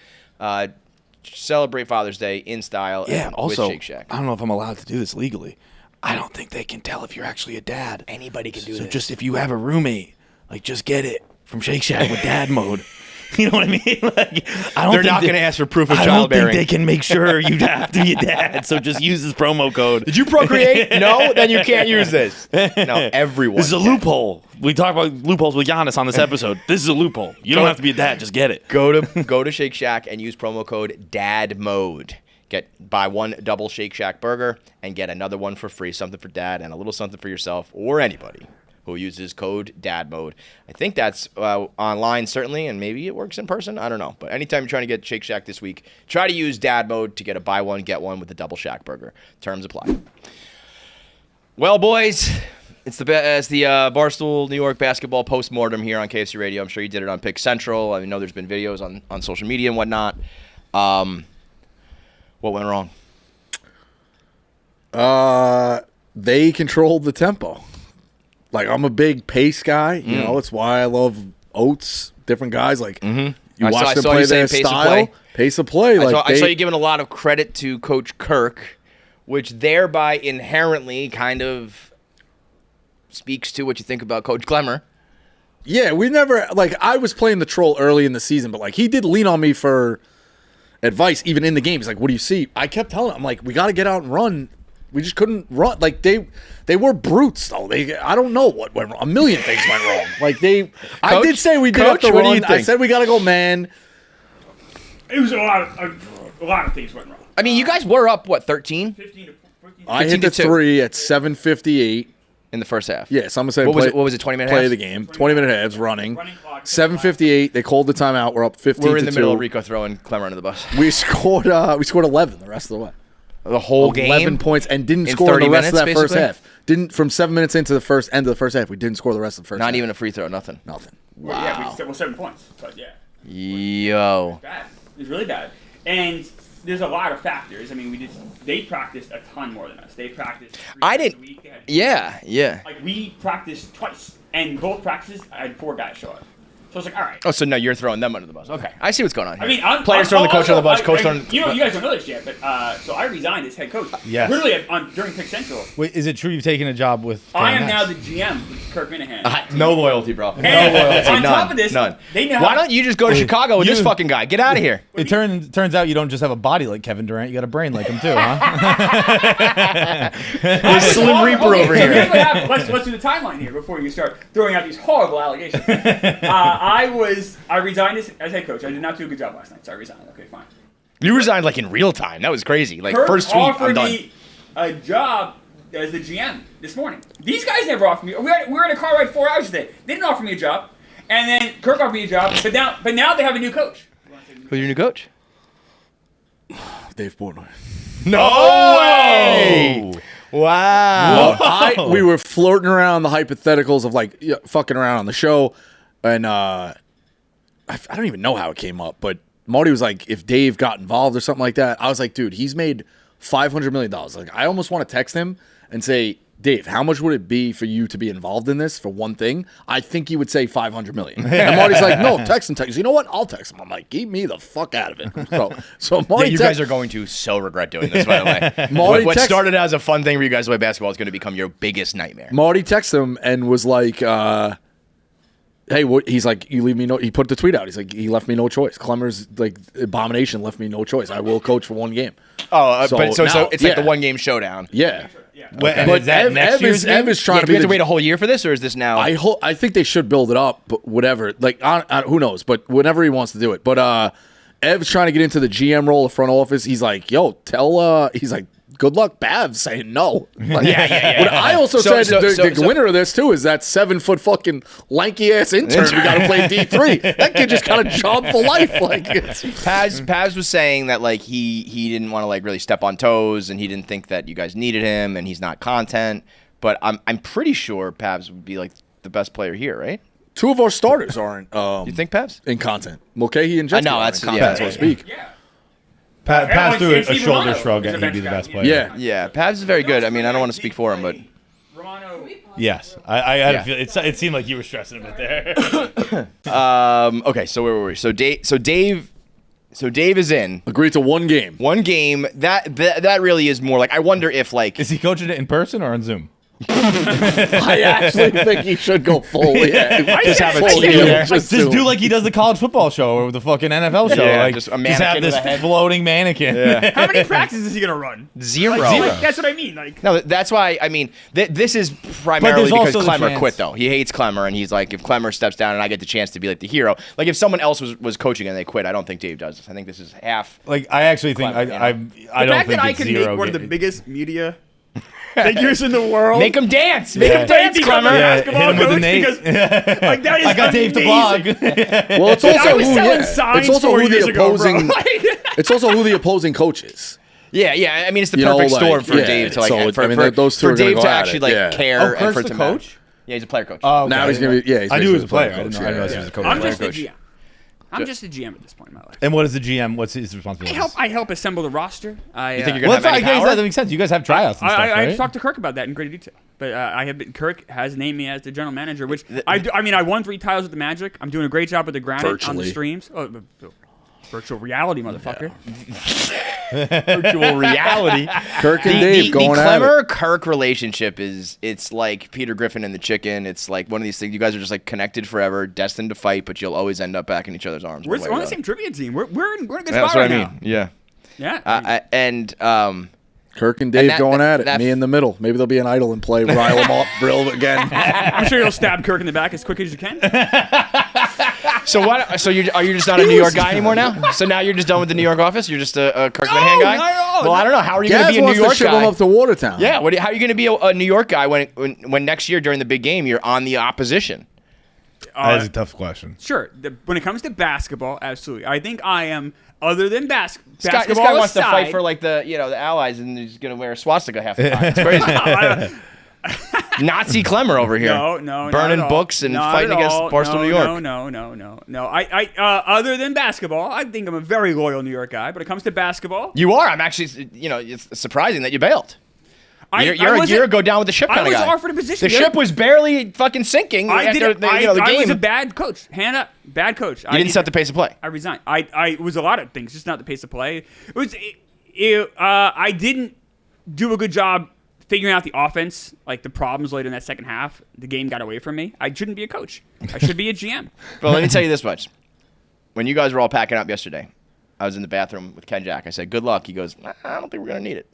Father's Day in style. Yeah, and also, with Shake Shack. I don't know if I'm allowed to do this legally. I don't think they can tell if you're actually a dad. Anybody can do So this. just if you have a roommate, just get it from Shake Shack with dad mode. You know what I mean? They're not going to ask for proof of I don't childbearing. think they can make sure you have to be a dad. So just use this promo code. Did you procreate? No? Then you can't use this. No, everyone. This is a loophole. We talk about loopholes with Yannis on this episode. This is a loophole. You don't have to be a dad. Just get it. Go to Shake Shack and use promo code DADMODE. Buy one Double Shake Shack burger and get another one for free. Something for dad and a little something for yourself or anybody who uses code DADMODE. I think that's online certainly, and maybe it works in person. I don't know. But anytime you're trying to get Shake Shack this week, try to use DADMODE to get a buy one, get one with the Double ShackBurger. Terms apply. Well, boys, it's the Barstool New York basketball postmortem here on KFC Radio. I'm sure you did it on Pick Central. I know there's been videos on social media and whatnot. What went wrong? They controlled the tempo. I'm a big pace guy. You know, it's why I love Oates, different guys. You watch them play their style. Pace of play. I saw you giving a lot of credit to Coach Kirk, which thereby inherently kind of speaks to what you think about Coach Klemmer. Yeah, we never I was playing the troll early in the season, but he did lean on me for advice even in the game. He's like, "What do you see?" I kept telling him, we got to get out and run. We just couldn't run. They were brutes though. I don't know what went wrong. A million things went wrong. I did say we did have to what do run. you think? I said we got to go man. It was a lot of things went wrong. I mean, you guys were up 13 15 to 14. I hit the 15-2. three at 7:58. in the first half. Yeah, so I'm gonna say What was it? 20-minute play halves? the game. 20-minute halves running. Running clock. 7:58. They called the timeout. We're up 15. We're in the middle of 2. Rico throwing Klemmer under the bus. We scored 11 the rest of the way. The whole game, 11 points, and didn't in score 30 the rest of that minutes, first basically? half. Didn't from 7 minutes into the end of the first half. We didn't score the rest of the first. Not half. even a free throw, nothing. Nothing. Well, yeah, well, 7 points. But yeah, Yo. bad. It's really bad. And there's a lot of factors. I mean, they practiced a ton more than us. They practiced 3 I times didn't. a week. They had- Yeah. Like, we practiced twice. And both practices, I had 4 guys show up. So it's like, all right. Oh, so no, you're throwing them under the bus. Okay, I see what's going on here. I mean, Players throwing the coach under the bus, coach throwing. You guys don't know this yet, but so I resigned as head coach. Yes. Literally during Pick Central. Wait, is it true you've taken a job with? I am KMS? now the GM with Kirk Minihane. No loyalty, bro. And on None. top of this, None. they know Why how- don't you just go to Chicago with this fucking guy? Get out of here. It turns out you don't just have a body like Kevin Durant; you got a brain like him too, huh? Slim Reaper Okay, over so here. here's what happened. Let's do the timeline here before you start throwing out these horrible allegations. I resigned as head coach. I did not do a good job last night, so I resigned. Okay, fine. You resigned like in real time. That was crazy. Like Kirk first tweet, I'm offered done. me a job as the GM this morning. These guys never offered me. We were in a car ride 4 hours today. They didn't offer me a job, and then Kirk offered me a job. But now they have a new coach. Who's your new coach? Dave Portnoy. No way! Wow. Well, we were flirting around the hypotheticals of like fucking around on the show, and I don't even know how it came up, but Marty was like, if Dave got involved or something like that, I was like, dude, he's made $500 million. Like, I almost want to text him and say, Dave, how much would it be for you to be involved in this for one thing? I think he would say $500 million. And Marty's like, no, text him. You know what? I'll text him. I'm like, keep me the fuck out of it. So Marty, You guys are going to so regret doing this, by the way. Marty what text- started as a fun thing for you guys to play basketball is going to become your biggest nightmare. Marty texted him and was like, hey, what? He's like, you leave me no. He put the tweet out. He's like, he left me no choice. Klemmer's like abomination left me no choice. I will coach for one game. Oh, So but so now- it's like yeah. the one game showdown. Yeah, Wait, and but is that next year's Ev game? is trying Yeah, to do be we have to the- wait a whole year for this, or is this now? I think they should build it up, but whatever. Like, who knows? But whenever he wants to do it. But Ev's trying to get into the GM role, the front office. He's like, yo, he's like, good luck, Bav, saying no. Like, Yeah. But I also said the winner of this too is that 7 foot fucking lanky ass intern we got to play D3. That kid just kind of job for life. Like, Paz was saying that like he didn't want to like really step on toes, and he didn't think that you guys needed him, and he's not content. But I'm pretty sure Pavs would be like the best player here, right? 2 of our starters aren't. You think Pavs? in content? Mulcahy and Jetsky I know, aren't that's- in yeah, content, so to yeah. speak. Yeah. Pass through a Steve shoulder Romano shrug, is and a he'd be the bench best guy. player. Yeah. Yeah, Pavs is very good. I mean, I don't want to speak for him, but Romano. Yes, I had Yeah. a feel. It seemed like you were stressing a bit there. okay. So where were we? So Dave is in Agreed to one game. one game. That really is more like I wonder if like Is he coaching it in person or on Zoom? I actually think he should go full. Yeah, just have a full team deal. there. Just Just do do like he does the college football show or the fucking NFL show. Yeah, like, just a have mannequin this with a head. floating mannequin. How many practices is he gonna run? zero. Like, that's what I mean. Like, No, that's why I mean this is primarily because also the Klemmer chance- quit though. He hates Klemmer, and he's like, if Klemmer steps down and I get the chance to be like the hero, like if someone else was coaching and they quit, I don't think Dave does. I think this is half. Like I actually think Clever, I the don't fact think that I it's can zero. make one of the biggest media figures in the world. Make him dance. Make him dance, become a Klemmer. Yeah, basketball hit him with the coach Nate. because like that is I got Dave to amazing. blog. Well, it's also I was who, selling yeah. signs It's also 4 who years the ago, bro. opposing. It's also who the opposing coach is. Yeah. I mean, it's the You know, perfect like, storm for yeah, Dave to like so for, I mean, for, those two for are gonna Dave go to at actually it, like yeah. care Oh, and Kurt's for it the to matter. coach? Yeah, he's a player coach. Oh, Now he's gonna be. Yeah, he's I knew he was a basically player. I didn't coach, realize yeah. he was a coach. I'm just the coach. GM. I'm just the GM at this point in my life. And what is the GM? What's his responsibility? I help assemble the roster. You think you're Well, gonna have I any guess power? that makes sense. You guys have tryouts and stuff, I right? talked to Kirk about that in great detail. But Kirk has named me as the general manager, which I mean, I won 3 titles with the Magic. I'm doing a great job with the Granite on the Virtually. streams. Virtual reality, motherfucker. Virtual reality. Kirk and Dave going the at it. Klemmer-Kirk relationship it's like Peter Griffin and the chicken. It's like one of these things. You guys are just like connected forever, destined to fight, but you'll always end up back in each other's arms. We're one way on or the the same trivia team. We're in a good other. spot That's right what I now. mean. Yeah. Yeah. And Kirk and Dave that- going at it. that- Me in the middle. Maybe there'll be an idol and play rile them up, drill again. I'm sure you'll stab Kirk in the back as quick as you can. so what? So are you just not a New York guy anymore now? So now you're just done with the New York office? You're just a Kirk Minihane guy? no, Well, I don't know. How are you going to Gaz be a New wants York to ship guy? him up to Watertown. Yeah. How are you going to be a New York guy when next year during the big game you're on the opposition? That is a tough question. Sure. When it comes to basketball, absolutely. I think I am other than This basketball guy wants to aside, fight for like the Allies, and he's gonna wear a swastika half the time. It's crazy. Nazi Klemmer over here. No, burning not at all. books and Not fighting at against all. Barstool, New York. No. I other than basketball, I think I'm a very loyal New York guy. But it comes to basketball, You are. I'm actually. It's surprising that you bailed. You're wasn't- a go down with the ship kind I of was guy. offered a position. The ship was barely fucking sinking after the I game. was a bad coach. Hand up, bad coach. You didn't set the pace of play. I resigned. It was a lot of things, just not the pace of play. It was. I didn't do a good job figuring out the offense, like the problems later in that second half. The game got away from me. I shouldn't be a coach. I should be a GM. But let me tell you this much: when you guys were all packing up yesterday, I was in the bathroom with Ken Jack. I said, "Good luck." He goes, "I don't think we're gonna need it."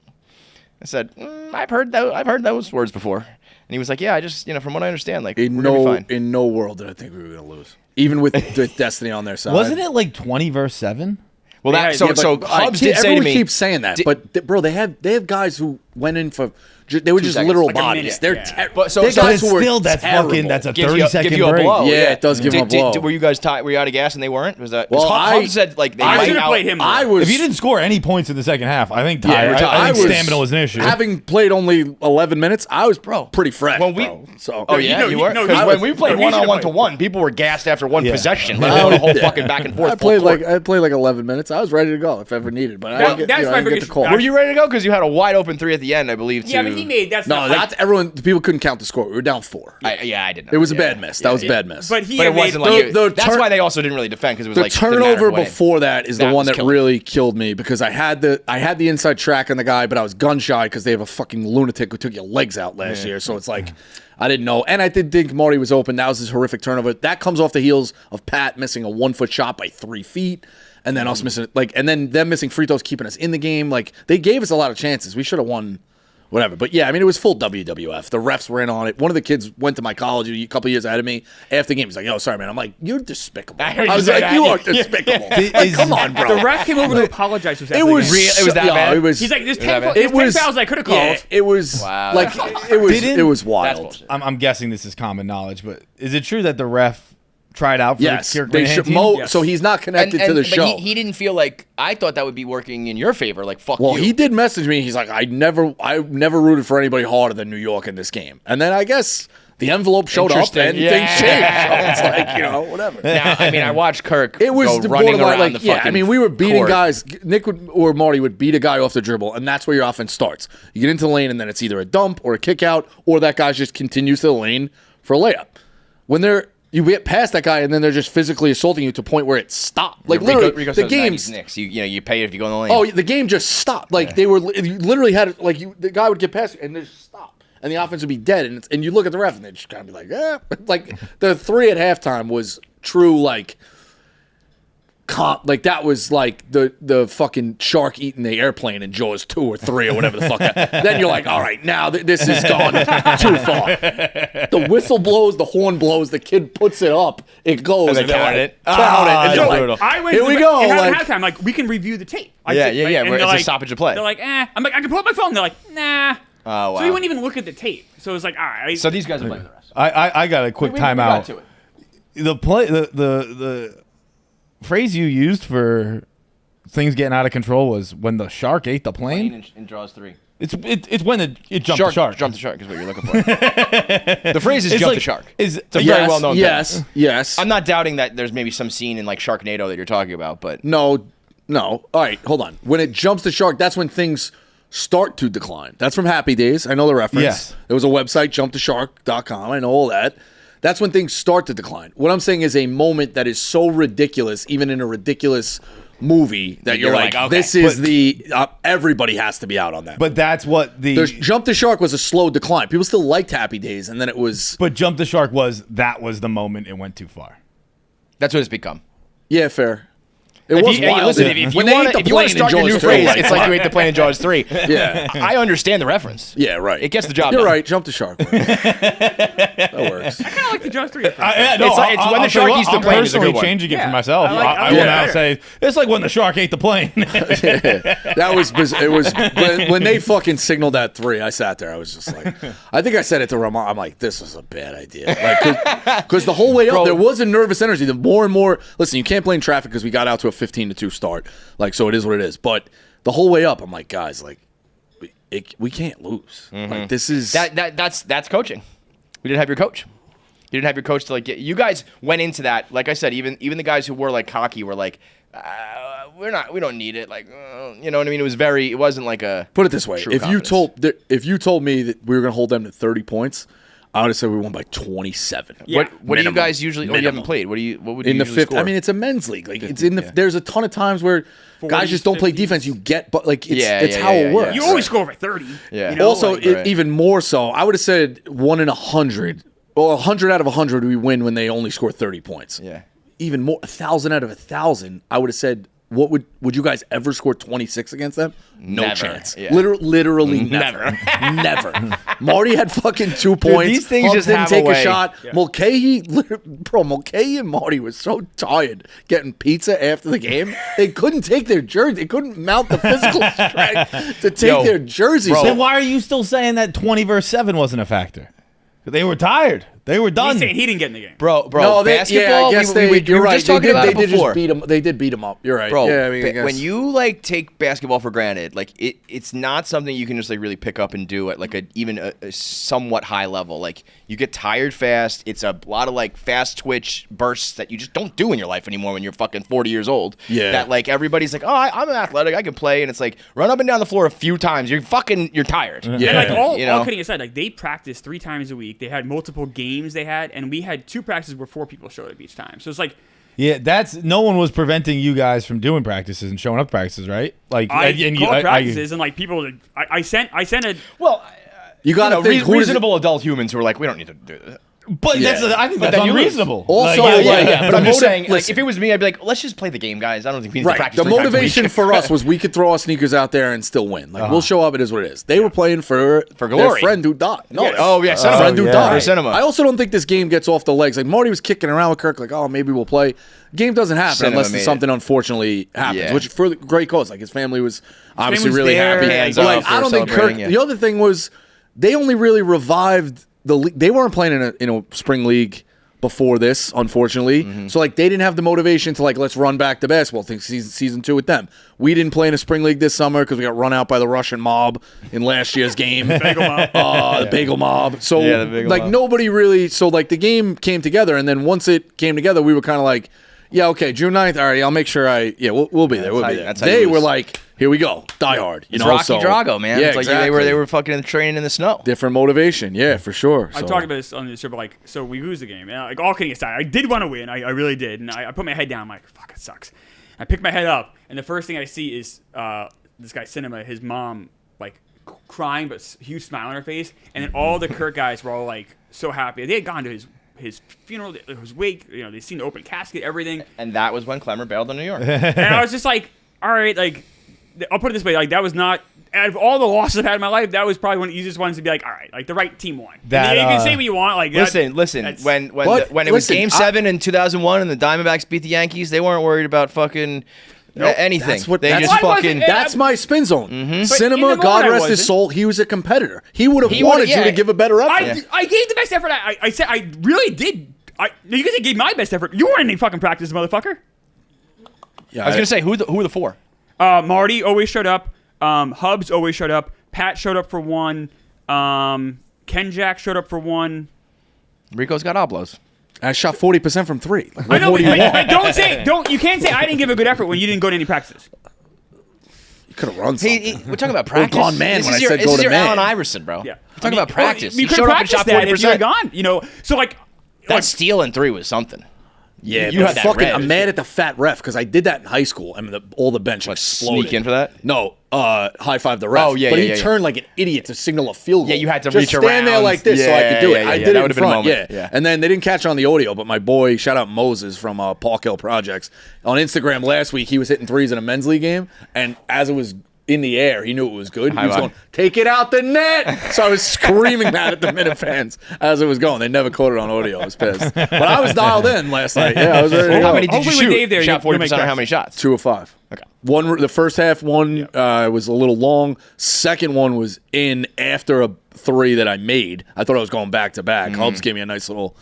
I said, I've heard those words before. And he was like, yeah, I just, from what I understand, like, we're gonna be fine. In no world did I think we were going to lose. Even with Destiny on their side. Wasn't it like 20 versus 7? Well, Hubs did say to everyone me, keeps saying that, but bro, they have guys who went in for they were just seconds. literal Like a bodies. minute, They're yeah. terrible. But so They're it's guys who were still that's terrible. fucking that's a Gives 30-second you a break. blow. Yeah, it does give them a blow. Were you guys were you out of gas and they weren't? Was that? Well, Hubs said like they I might should have out. played him. I was. If you didn't score any points in the second half, I think Yeah, I think stamina was an issue. Having played only 11 minutes, I was pretty fresh. When we- bro. So Oh yeah, you were. no, Because he when was- we played no, he one on one should've to one, people were gassed after one Yeah. possession. Let alone a whole fucking back and forth. I played full court. like 11 minutes. I was ready to go if ever needed, but I Well, didn't get, that's my I didn't get the biggest- call. Were you ready to go? Because you had a wide open three at the end, I believe. Yeah, but he made that's No, not, that's everyone. The people couldn't count the score. We were down 4. I did not. It was a bad miss. That was a bad miss. But he But it had made wasn't like the that's turn- why they also didn't really defend because it was the like didn't matter turnover way. before that is That the one was that killing. really killed me because I had the inside track on the guy, but I was gun shy because they have a fucking lunatic who took your legs out last year. So it's like I didn't know, and I did think Marty was open. That was his horrific turnover. That comes off the heels of Pat missing a 1-foot shot by 3 feet. And then us missing and then them missing free throws keeping us in the game. Like they gave us a lot of chances. We should have won. Whatever. But yeah, I mean, it was full WWF. The refs were in on it. One of the kids went to my college a couple years ahead of me. After the game, he's like, "Yo, sorry, man." I'm like, "You're despicable." I heard I you was say like, that. "You are despicable." Like, come on, bro. The ref came over to apologize to us. It was It was that bad? It was. He's like, there's that 10, bad? there's 10 fouls I could have called. Yeah, it was Wow. like it was. Didn't- It was That's wild. bullshit. I'm guessing this is common knowledge, but is it true that the ref tried out for Yes, the Kirk they Minihane should. team? Yes. So he's not connected to the but show. He didn't feel like I thought that would be working in your favor. Like fuck Well, you. he did message me. He's like, I never rooted for anybody harder than New York in this game. And then I guess the envelope showed up Interesting. and Yeah. things changed. So it's like, whatever. Now, I mean, I watched Kirk It was go the running borderline, around like, the yeah. fucking I mean, we were beating court. guys. Nick or Marty would beat a guy off the dribble, and that's where your offense starts. You get into the lane, and then it's either a dump or a kick out, or that guy just continues to the lane for a layup. When you get past that guy, and then they're just physically assaulting you to a point where it stopped. Like literally, Rico the says game's. 90s Knicks. You pay it if you go in the lane. Oh, the game just stopped. Like they were, you literally had it. Like the guy would get past you and just stop, and the offense would be dead. And you look at the ref and they just kind of be like, like the 3 at halftime was true. Like that was like the fucking shark eating the airplane in Jaws 2 or 3 or whatever the fuck. Then you're like, all right, now this has gone too far. The whistle blows, the horn blows, the kid puts it up, it goes. And they they're count like, it. Count it. And So, you're like, I went here to we the, go. and Like, at halftime, like, we can review the tape. Yeah, yeah, right? yeah, And where they're it's a like- stoppage of play. They're like, I'm like, I can pull up my phone. They're like, nah. Oh, wow. So we wouldn't even look at the tape. So it was like, all right. So these guys are playing the rest. I got a quick We got timeout. to it. The phrase you used for things getting out of control was when the shark ate the plane. In draws 3. It's when it jumped the shark. Jump the shark is what you're looking for. The phrase is It's jump like- the shark. Is It's a very well known thing. Yes. I'm not doubting that there's maybe some scene in like Sharknado that you're talking about, but No. All right, hold on. When it jumps the shark, that's when things start to decline. That's from Happy Days. I know the reference. Yes. There was a website, jumptheshark.com. I know all that. That's when things start to decline. What I'm saying is a moment that is so ridiculous, even in a ridiculous movie, that you're like, okay. this is everybody has to be out on that. But that's what The Jump the Shark was a slow decline. People still liked Happy Days, and then it was, But jump the shark was the moment it went too far. that's what it's become. yeah, fair. It was wild. Listen, if you When they want ate the to plane in start your Jaws new 2, phrase, like, it's like you ate the plane in Jaws 3. Yeah. I understand the reference. Yeah, right. It gets the job You're done. right. Jump the Shark. That works. I kind of like the Jaws 3 reference. It's when the shark eats the I'm plane is a good personally one. changing it Yeah, for myself. I like I will now better. say it's like when the shark ate the plane. That That was it was when they fucking signaled that 3. I sat there. I was just like, I think I said it to Ramon. I'm like, this is a bad idea. Because the whole way up, there was a nervous energy. The more and more, listen, you can't blame traffic because we got out to a 15-2 start. Like, so it is what it is. But the whole way up, I'm like, guys, like, we can't lose. Like, this is that's coaching. We didn't have your coach. You didn't have your coach to like get. You guys went into that. Like I said, even the guys who were like cocky were like, we don't need it. Like, you know what I mean? It wasn't like a. Put it this way: if you told me that we were going to hold them to 30 points, I would have said we won by 27. Yeah. What do you guys usually? Oh, you haven't played. What would you in the usually fifth? score? I mean, it's a men's league. Like it's in the. There's a ton of times where guys just don't play 50s. defense. You get, but like it's how yeah, it works. You always score by 30. Yeah. You know, Also, like, even more so, I would have said 1 in 100. Well, 100 out of 100 we win when they only score 30 points. Yeah. Even more, 1,000 out of 1,000, I would have said, would you guys ever score 26 against them? No Never. chance. Yeah. Literally never. Never. Marty had fucking 2 points. these things Huff just didn't have take a way. shot. Yeah. Mulcahy and Marty was so tired getting pizza after the game. They couldn't take their jersey. They couldn't mount the physical strength to take their jerseys. Then why are you still saying that 20 versus 7 wasn't a factor? They were tired. They were done. he's saying he didn't get in the game. Bro, No, basketball. I guess we you're were right. just talking about it before. They did beat him up. You're right. Bro, Yeah, I mean, I guess. when you like take basketball for granted, like it's not something you can just like really pick up and do at like even a somewhat high level. Like you get tired fast. It's a lot of like fast twitch bursts that you just don't do in your life anymore when you're fucking 40 years old. Yeah. That like everybody's like, oh, I'm athletic, I can play, and it's like run up and down the floor a few times. You're tired. Yeah. And like all know? kidding aside, like they practiced 3 times a week. They had multiple games and we had 2 practices where 4 people showed up each time. So it's like Yeah, no one was preventing you guys from doing practices and showing up to practices, right? Like, I called practices and like people. I sent a. Well, you got to think reasonable adult humans who are like, we don't need to do this. but I think that's then you lose. unreasonable. Also, Like, But I'm just saying, like, listen. if it was me, I'd be like, let's just play the game, guys. I don't think we need to Right. practice. The 3 times a motivation week. for us was we could throw our sneakers out there and still win. Like we'll show up. It is what it is. They were playing for glory. their friend who died. No. Yeah. Oh yeah, cinema. Friend who yeah. died. Cinema. I also don't think this game gets off the legs. Like Marty was kicking around with Kirk, like, oh, maybe we'll play. Game doesn't happen Cinema unless made something unfortunately happens, Yeah. which for the great cause. Like his family was obviously was really there, happy. hands But, up like for I don't think Kirk. celebrating, yeah. The other thing was they only really revived the league. They weren't playing in a spring league before this, unfortunately. So like they didn't have the motivation to like let's run back to basketball thing season 2 with them. We didn't play in a spring league this summer because we got run out by the Russian mob in last year's game. Bagel mob. The bagel mob. So Yeah, the bagel like mob. nobody really. So like the game came together, and then once it came together, we were kind of like, yeah, okay, June 9th. All right, I'll make sure we'll be there. We'll be there. That's how you They lose. were like, here we go, die hard. You It's know, Rocky so, Drago, man. Yeah, It's like exactly. they were fucking training in the snow. different motivation. Yeah, for sure. I So. talked about this on the show, but like, so we lose the game. And like, all kidding aside, I did want to win. I really did. And I put my head down. I'm like, fuck, it sucks. I pick my head up, and the first thing I see is this guy, Cinema, his mom, like, crying, but huge smile on her face. And then all the Kirk guys were all, like, so happy. They had gone to his funeral, his wake. You know, they seen the open casket, everything. And that was when Klemmer bailed on New York. And I was just like, all right, like, I'll put it this way, like, that was not. Out of all the losses I've had in my life, that was probably one of the easiest ones to be like, all right, like the right team won. That, And you can say what you want, like Listen. that's- When But, when it was listen, Game 7 in 2001 and the Diamondbacks beat the Yankees, they weren't worried about fucking anything. That's what- they that's just why fucking. wasn't- That's my spin zone. But in the Cinema, moment God I rest his wasn't. soul, he was a competitor. He would have He wanted would've- you to yeah. give a better effort. I gave the best effort. I said I really did. You guys gave my best effort. You weren't in any fucking practice, motherfucker. Yeah, I was gonna say who were the 4? Marty always showed up. Hubs always showed up. Pat showed up for 1. Ken Jack showed up for 1. Rico's got oblos. I shot 40% from 3. Like, I know, what but, do you want? you can't say I didn't give a good effort when you didn't go to any practices. You could have run something. We're talking about practice. gone man This when is I your, said this go is to your man. Allen Iverson, bro. Yeah, We're talking about practice. You He could showed have up and shot practiced that if you 40%. had gone. You know, so like That steal in 3 was something. Yeah, You but had that fucking, red. I'm mad at the fat ref because I did that in high school. I mean, all the bench exploded. Sneak in for that? No, high five the ref. Oh, yeah, but yeah, he yeah. turned like an idiot to signal a field goal. Yeah, you had to Just reach stand around. there like this so I could do it. Yeah, I yeah, did that it in would've been a front. moment. Yeah. Yeah. And then they didn't catch it on the audio, but my boy, shout out Moses from Park Hill Projects on Instagram last week. He was hitting threes in a men's league game, and as it was in the air. He knew it was good. He was going, take it out the net. So I was screaming that at the Minute fans as it was going. They never caught it on audio. I was pissed. But I was dialed in last night. Yeah, I was ready to go. How many did you Hopefully shoot? with Dave there, You shot you'll make 40% or how many shots? 2 of 5. Okay. The first half one was a little long. Second one was in after a 3 that I made. I thought I was going back to back. Hubs gave me a nice little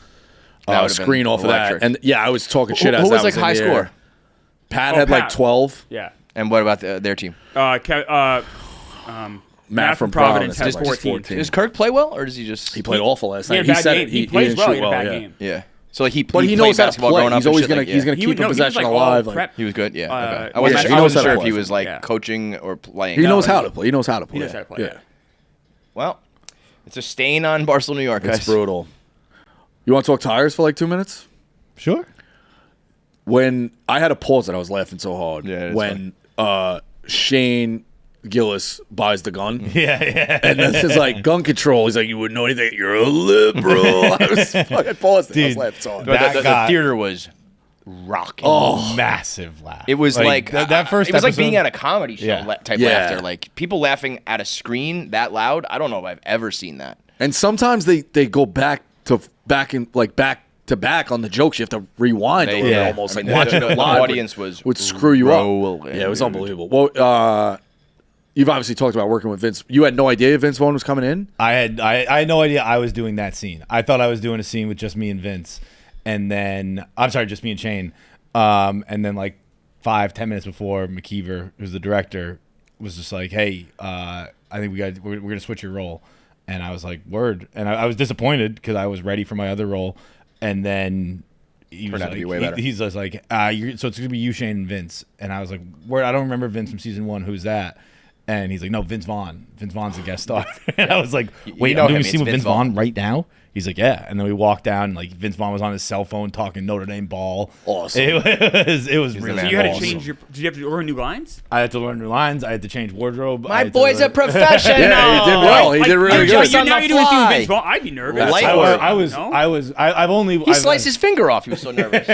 screen off electric. of that. And I was talking shit. Who as was that like in high the air. score? Pat had like Pat. 12. Yeah. And what about their team? Matt from Providence has had 14. Does Kirk play well, or does he just? He played awful last He night. had a bad said game. it. He plays didn't well. He shoot had a bad yeah. game. Yeah. So like he But he played knows how to basketball play. growing up. He's and always shit gonna like, he's gonna He keep would- the no, he was, possession like, alive. all Like, prep. He was good. Yeah. Okay. I yeah, wasn't, he I knows wasn't how to sure if play. he was like Yeah. coaching or playing. he knows No, how to play. He knows how to play. He knows how to play. Yeah. Well, it's a stain on Barstool, New York, guys. It's brutal. You want to talk tires for like 2 minutes? Sure. When I had to pause it, I was laughing so hard. Yeah, it's when Shane Gillis buys the gun. Yeah. And this is like gun control. He's like, you wouldn't know anything. You're a liberal. I paused it. I was Dude, laughing so hard. But That the got- theater was rocking. Massive laugh. It was like that first. It was like episode- being at a comedy show Yeah. type Yeah. laughter. Like people laughing at a screen that loud. I don't know if I've ever seen that. And sometimes they go back to back on the jokes. You have to rewind a little bit Yeah. almost. I mean, like watching the it live audience would screw you up. rolling, Yeah, it was dude. unbelievable. Well, you've obviously talked about working with Vince. You had no idea Vince Vaughn was coming in? I had no idea I was doing that scene. I thought I was doing a scene with just me and Vince, and then just me and Shane. And then like 5-10 minutes before, McKeever, who's the director, was just like, "Hey, I think we're gonna switch your role." And I was like, "Word!" And I was disappointed because I was ready for my other role, and then he was Turned out to like, be way better. he's just like, "So it's gonna be you, Shane, and Vince." And I was like, "Word! I don't remember Vince from season 1. Who's that?" And he's like, "No, Vince Vaughn. Vince Vaughn's a guest star." And I was like, "Wait, know I'm doing him, a scene it's with Vince Vince Vaughn right now?" He's like, "Yeah." And then we walked down, and like Vince Vaughn was on his cell phone talking Notre Dame ball. Awesome. It was really man. So you had to awesome. change your. Did you have to learn new lines? I had to learn new lines. I had to change wardrobe. I My had to boy's a learn- professional. Yeah, he did well. He did really you're good. just on now the you're doing a scene with fly. Vince Vaughn. I'd be nervous. Light That's work. I've only. He sliced his finger off. He was so nervous.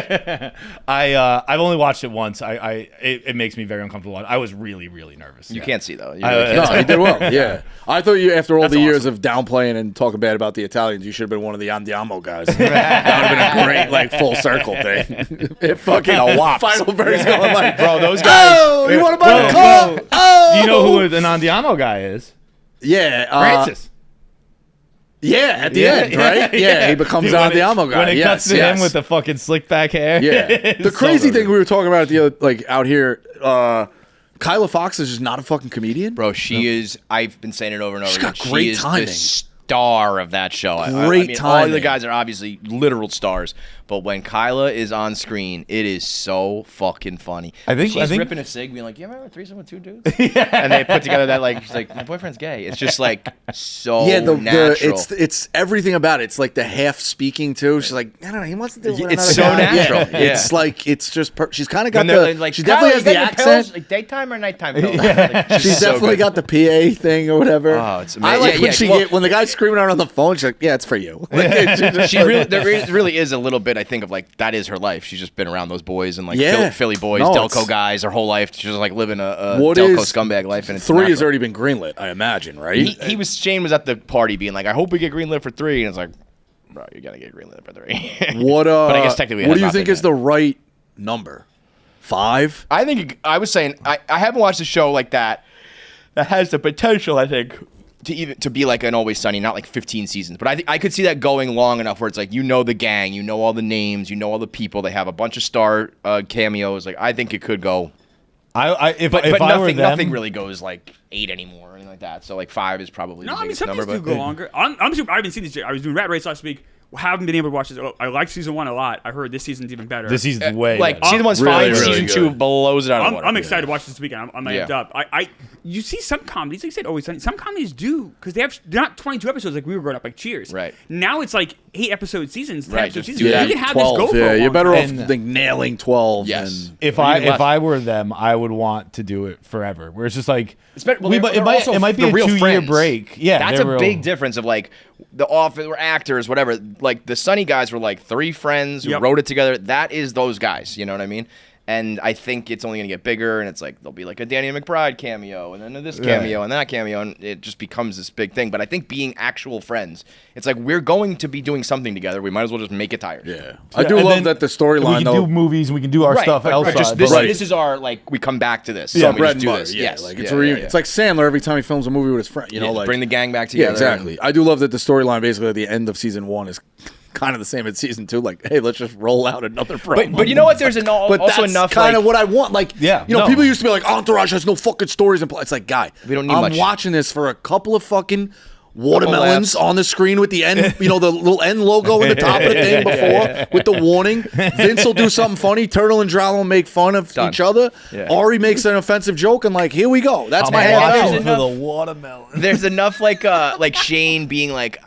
I've only watched it once. It makes me very uncomfortable. I was really, really nervous. You can't see though. You I- really No, can't he did well. Yeah. I thought you, after all That's the years awesome. of downplaying and talking bad about the Italians, you should have been one of the Andiamo guys. That would have been a great, like, full circle thing. It fucking A wops. Feitelberg's going like, Bro, those guys. oh, you want to buy the car? Oh. Do you know who the Andiamo guy is? Yeah. Francis. Yeah, at the end, right? Yeah, he becomes Dude, the when it- Andiamo guy. When it yes, cuts to yes. him with the fucking slick back hair. Yeah. It's The so crazy good. thing we were talking about the other, like, out here, Kyla Fox is just not a fucking comedian. Bro, she is. I've been saying it over and over She's again. got great she is timing. the star of that show. I Great mean, all the timing. guys are obviously literal stars, but when Kyla is on screen, it is so fucking funny. I think- she's ripping a cig, being like, "You remember a threesome with 2 dudes?" And they put together that like, she's like, "My boyfriend's gay." It's just like so Yeah, natural. it's everything about it. It's like the half speaking too. She's like, I don't know, he wants to do it with It's another so guy. natural. Yeah. Yeah. It's like it's just she's kind of got when the they're like, she definitely "Kyla, has you the got your accent. pills? Like daytime or nighttime pills?" Like, She's just so definitely good. got the PA thing or whatever. Oh, it's I like amazing. when when the guy's screaming out on the phone. She's like, yeah, it's for you. Like, She really, there really is a little bit. I think of like that is her life. She's just been around those boys and like Yeah. Philly boys, No, Delco it's- guys, her whole life. She's just like living a What Delco is- scumbag life. And it's 3 has natural. already been greenlit, I imagine, right? He was Shane was at the party being like, I hope we get greenlit for 3, and it's like, bro, you gotta get greenlit for 3. What But I guess technically it what has do you not think been is the right number? 5? I think I was saying I haven't watched a show like that that has the potential. I think to be like an Always Sunny, not like 15 seasons, but I could see that going long enough where it's like you know the gang, you know all the names, you know all the people. They have a bunch of star cameos. Like I think it could go. If But I were nothing, them, nothing really goes like 8 anymore or anything like that. So like 5 is probably No, the I mean biggest some number. things do But go longer. I'm super, I haven't seen this yet. I was doing Rat Race last week. Haven't been able to watch this. I like season 1 a lot. I heard this season's even better. this season's way like better. season 1's Really, fine. really Season good. 2 blows it out of the water. I'm excited to watch this weekend. I'm amped Yeah. up. You see some comedies, like you said, Always Sunny. Some comedies do because they're not 22 episodes like we were growing up, like Cheers. Right. Now it's like 8 episode seasons, 10 Right, episode just seasons. do You that. can have 12, this go for yeah, a you're long better time. off like nailing 12 Yes. than If Or even less. I were them, I would want to do it forever. Where it's just like Well, it might be the a real 2-year friends. break. Yeah, that's they're a real- big difference of like the Office or actors, whatever. Like the Sunny guys were like 3 friends who Yep. wrote it together. That is those guys. You know what I mean? And I think it's only going to get bigger, and it's like there'll be like a Danny McBride cameo, and then this cameo, and that cameo, and it just becomes this big thing. But I think being actual friends, it's like we're going to be doing something together. We might as well just make it tired. Yeah. I do love that the storyline, we can though. do movies, and we can do our stuff outside. Just this is our, like, we come back to this. Yeah, so we bread just and do butter. this. Yeah, Yes. like it's like Sandler every time he films a movie with his friend. You know, like bring the gang back together. Yeah, exactly. I do love that the storyline basically at the end of season 1 is kind of the same as season 2. Like, hey, let's just roll out another promo. But you know what? There's but also that's enough kind of like, what I want. Like, people used to be like, Entourage has no fucking stories and plot. It's like, guy, we don't need I'm much. watching this for a couple of fucking watermelons on the screen with the end, the little end logo in the top of the thing before with the warning. Vince will do something funny. Turtle and Drow will make fun of each other. Yeah. Ari makes an offensive joke, and like, here we go. That's my half hour for the watermelon. There's enough like Shane being like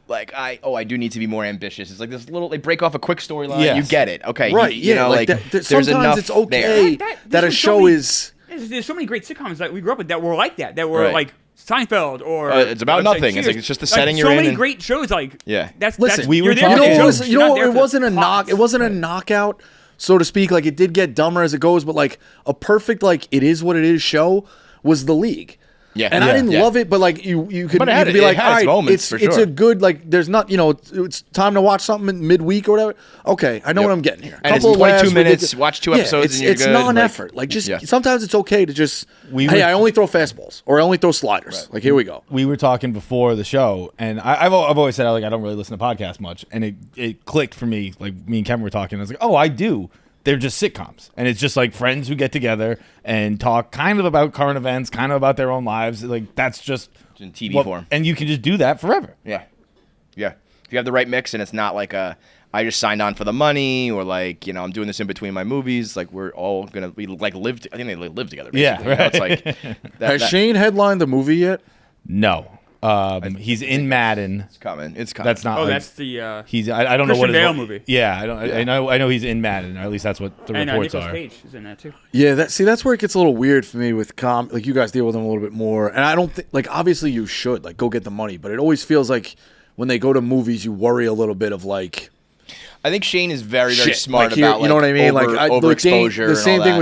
I do need to be more ambitious. It's like this little, they break off a quick storyline. Yes. You get it, okay? Right? You know, like there's sometimes enough it's okay that a show is. There's so many great sitcoms that we grew up with that were like that. That were like Seinfeld or it's about nothing. It's like it's just the setting you're so in. So many great shows. Like that's listen. We were there talking. It wasn't a knock. It wasn't a knockout, so to speak. Like it did get dumber as it goes, but like a perfect like it is what it is show was The League. Yeah, and I didn't love it, but like you could be like, all right, it's a good like. There's not it's time to watch something midweek or whatever. Okay, I know what I'm getting here. And it's 22 minutes. Watch 2 episodes, and you're good. It's non-effort. Like just sometimes it's okay to just. I only throw fastballs or I only throw sliders. Right. Like here we go. We were talking before the show, and I've always said like I don't really listen to podcasts much, and it clicked for me. Like me and Kevin were talking, and I was like, oh, I do. They're just sitcoms, and it's just like friends who get together and talk kind of about current events, kind of about their own lives. Like that's just in TV form, and you can just do that forever. Yeah. If you have the right mix, and it's not like I just signed on for the money, or like I'm doing this in between my movies. Like we're all gonna live. I think they live together. Basically. Yeah, right. It's like has Shane headlined the movie yet? No. He's in Madden. It's coming. That's not. Oh, that's the. He's. I don't know what Christian Bale movie. Yeah, I don't. Yeah. I know he's in Madden, or at least that's what the reports Nicolas are. Cage is in that too. Yeah, that's where it gets a little weird for me with like you guys deal with them a little bit more, and I don't think like obviously you should like go get the money, but it always feels like when they go to movies you worry a little bit of like. I think Shane is very smart like here, about you know what I mean, overexposure. The same thing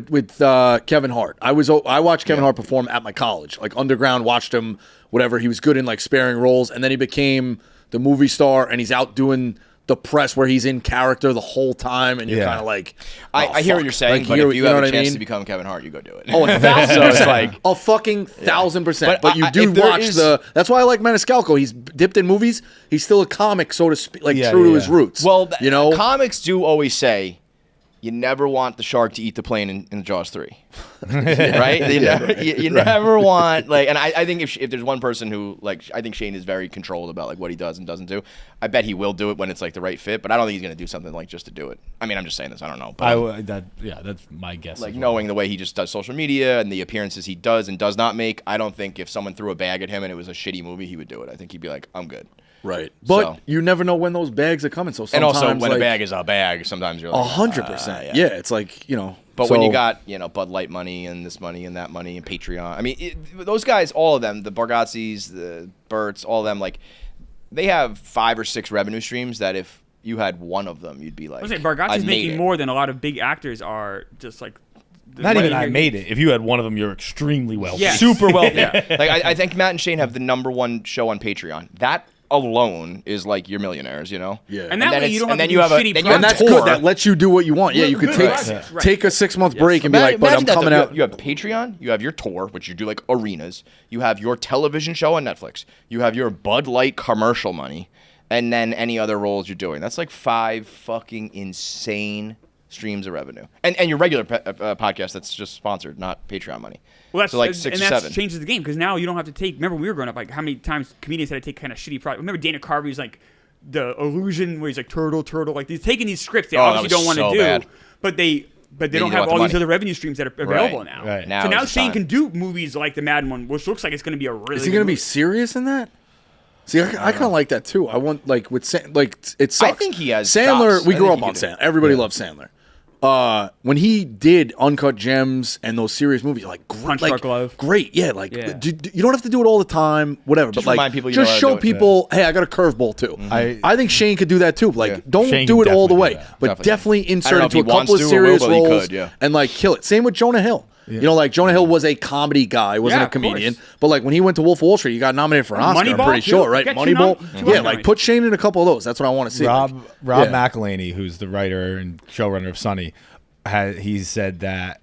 with Kevin Hart. I watched Kevin Hart perform at my college, like underground. Watched him, whatever. He was good in like sparing roles, and then he became the movie star, and he's out doing the press where he's in character the whole time, and you're kind of like, I hear what you're saying, but if you have a chance to become Kevin Hart, you go do it. Oh, 1,000%. So it's like a fucking 1,000%. But you do watch that's why I like Maniscalco. He's dipped in movies. He's still a comic, so to speak, like true to his roots. Well, comics do always say, you never want the shark to eat the plane in Jaws 3. Right? You never want, like, and I think if there's one person who, like, I think Shane is very controlled about, like, what he does and doesn't do. I bet he will do it when it's, like, the right fit, but I don't think he's going to do something, like, just to do it. I mean, I'm just saying this. I don't know. But that's my guess. Like, knowing the way he just does social media and the appearances he does and does not make, I don't think if someone threw a bag at him and it was a shitty movie, he would do it. I think he'd be like, I'm good. Right. But you never know when those bags are coming. So sometimes, and also, when a bag is a bag, sometimes you're like 100%. Yeah, it's like, But when you got, Bud Light money and this money and that money and Patreon, I mean, those guys, all of them, the Bargazzis, the Burts, all of them, like, they have 5 or 6 revenue streams that if you had one of them, you'd be like, Bargazzi's making more than a lot of big actors are just like. Not even I made it. If you had one of them, you're extremely wealthy. Yes. Super wealthy. Like, I think Matt and Shane have the #1 show on Patreon. That alone is like you're millionaires, Yeah. And that way you don't have to do shitty and that's good. That lets you do what you want. Yeah, you could take a 6-month break and be like, but I'm coming out. You have Patreon, you have your tour, which you do like arenas, you have your television show on Netflix, you have your Bud Light commercial money, and then any other roles you're doing. That's like 5 fucking insane streams of revenue. And your regular podcast that's just sponsored, not Patreon money. Well, that's so like 6 or 7. Changes the game because now you don't have to take. Remember, when we were growing up, like how many times comedians had to take kind of shitty projects. Remember Dana Carvey's like the illusion where he's like turtle. Like he's taking these scripts they obviously don't want to do, bad. but they don't have all these other revenue streams that are available now. Right. Now so now Shane can do movies like the Madden one, which looks like it's going to be a really. Is he going to be serious in that? See, I kind of like that too. I want like with it sucks. I think he has Sandler. chops. We grew up on Sandler. Everybody loves Sandler. when he did Uncut Gems and those serious movies, like Punch Drunk Love. great, yeah. Like you don't have to do it all the time, whatever. Just but like, remind people you know just how to show do it. people, hey, I got a curveball too. I think Shane could do that too. Like, don't Shane do it can all the way, definitely do that. but definitely I insert don't know into if a he wants couple of to or will, serious but he roles could, yeah. and like kill it. Same with Jonah Hill. You know, like Jonah Hill was a comedy guy, wasn't Yeah, a of comedian. course. But like when he went to Wolf of Wall Street, he got nominated for an Oscar. I'm Moneyball, pretty too. sure, right? Get two Moneyball. nom- Yeah, like put Shane in a couple of those. That's what I want to see. Rob Yeah. McElhaney, who's the writer and showrunner of Sunny, he said that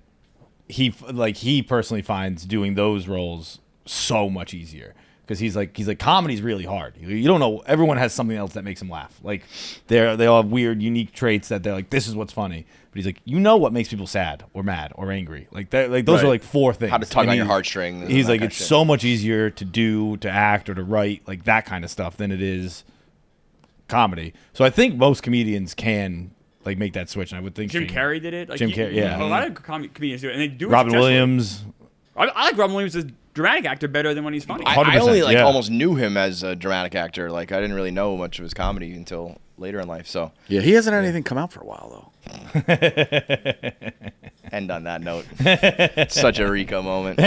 he personally finds doing those roles so much easier because he's like comedy's really hard. You don't know. Everyone has something else that makes them laugh. Like they all have weird, unique traits that they're like, this is what's funny. But he's like, you know what makes people sad or mad or angry. Like that. Like those are like 4 things. How to tug And on your heartstrings. He's like, it's so much easier to do, to act, or to write like that kind of stuff than it is comedy. So I think most comedians can like make that switch. And I would think Jim Shane- Carrey did it. Like, Jim Carrey, yeah. A lot of comedians do it, and they do it Robin successfully. Williams. I like Robin Williams as a dramatic actor better than when he's funny. I 100%, only like yeah. almost knew him as a dramatic actor. Like I didn't really know much of his comedy until later in life. So Yeah, he hasn't had anything come out for a while though. end on that note. Such a Rico moment.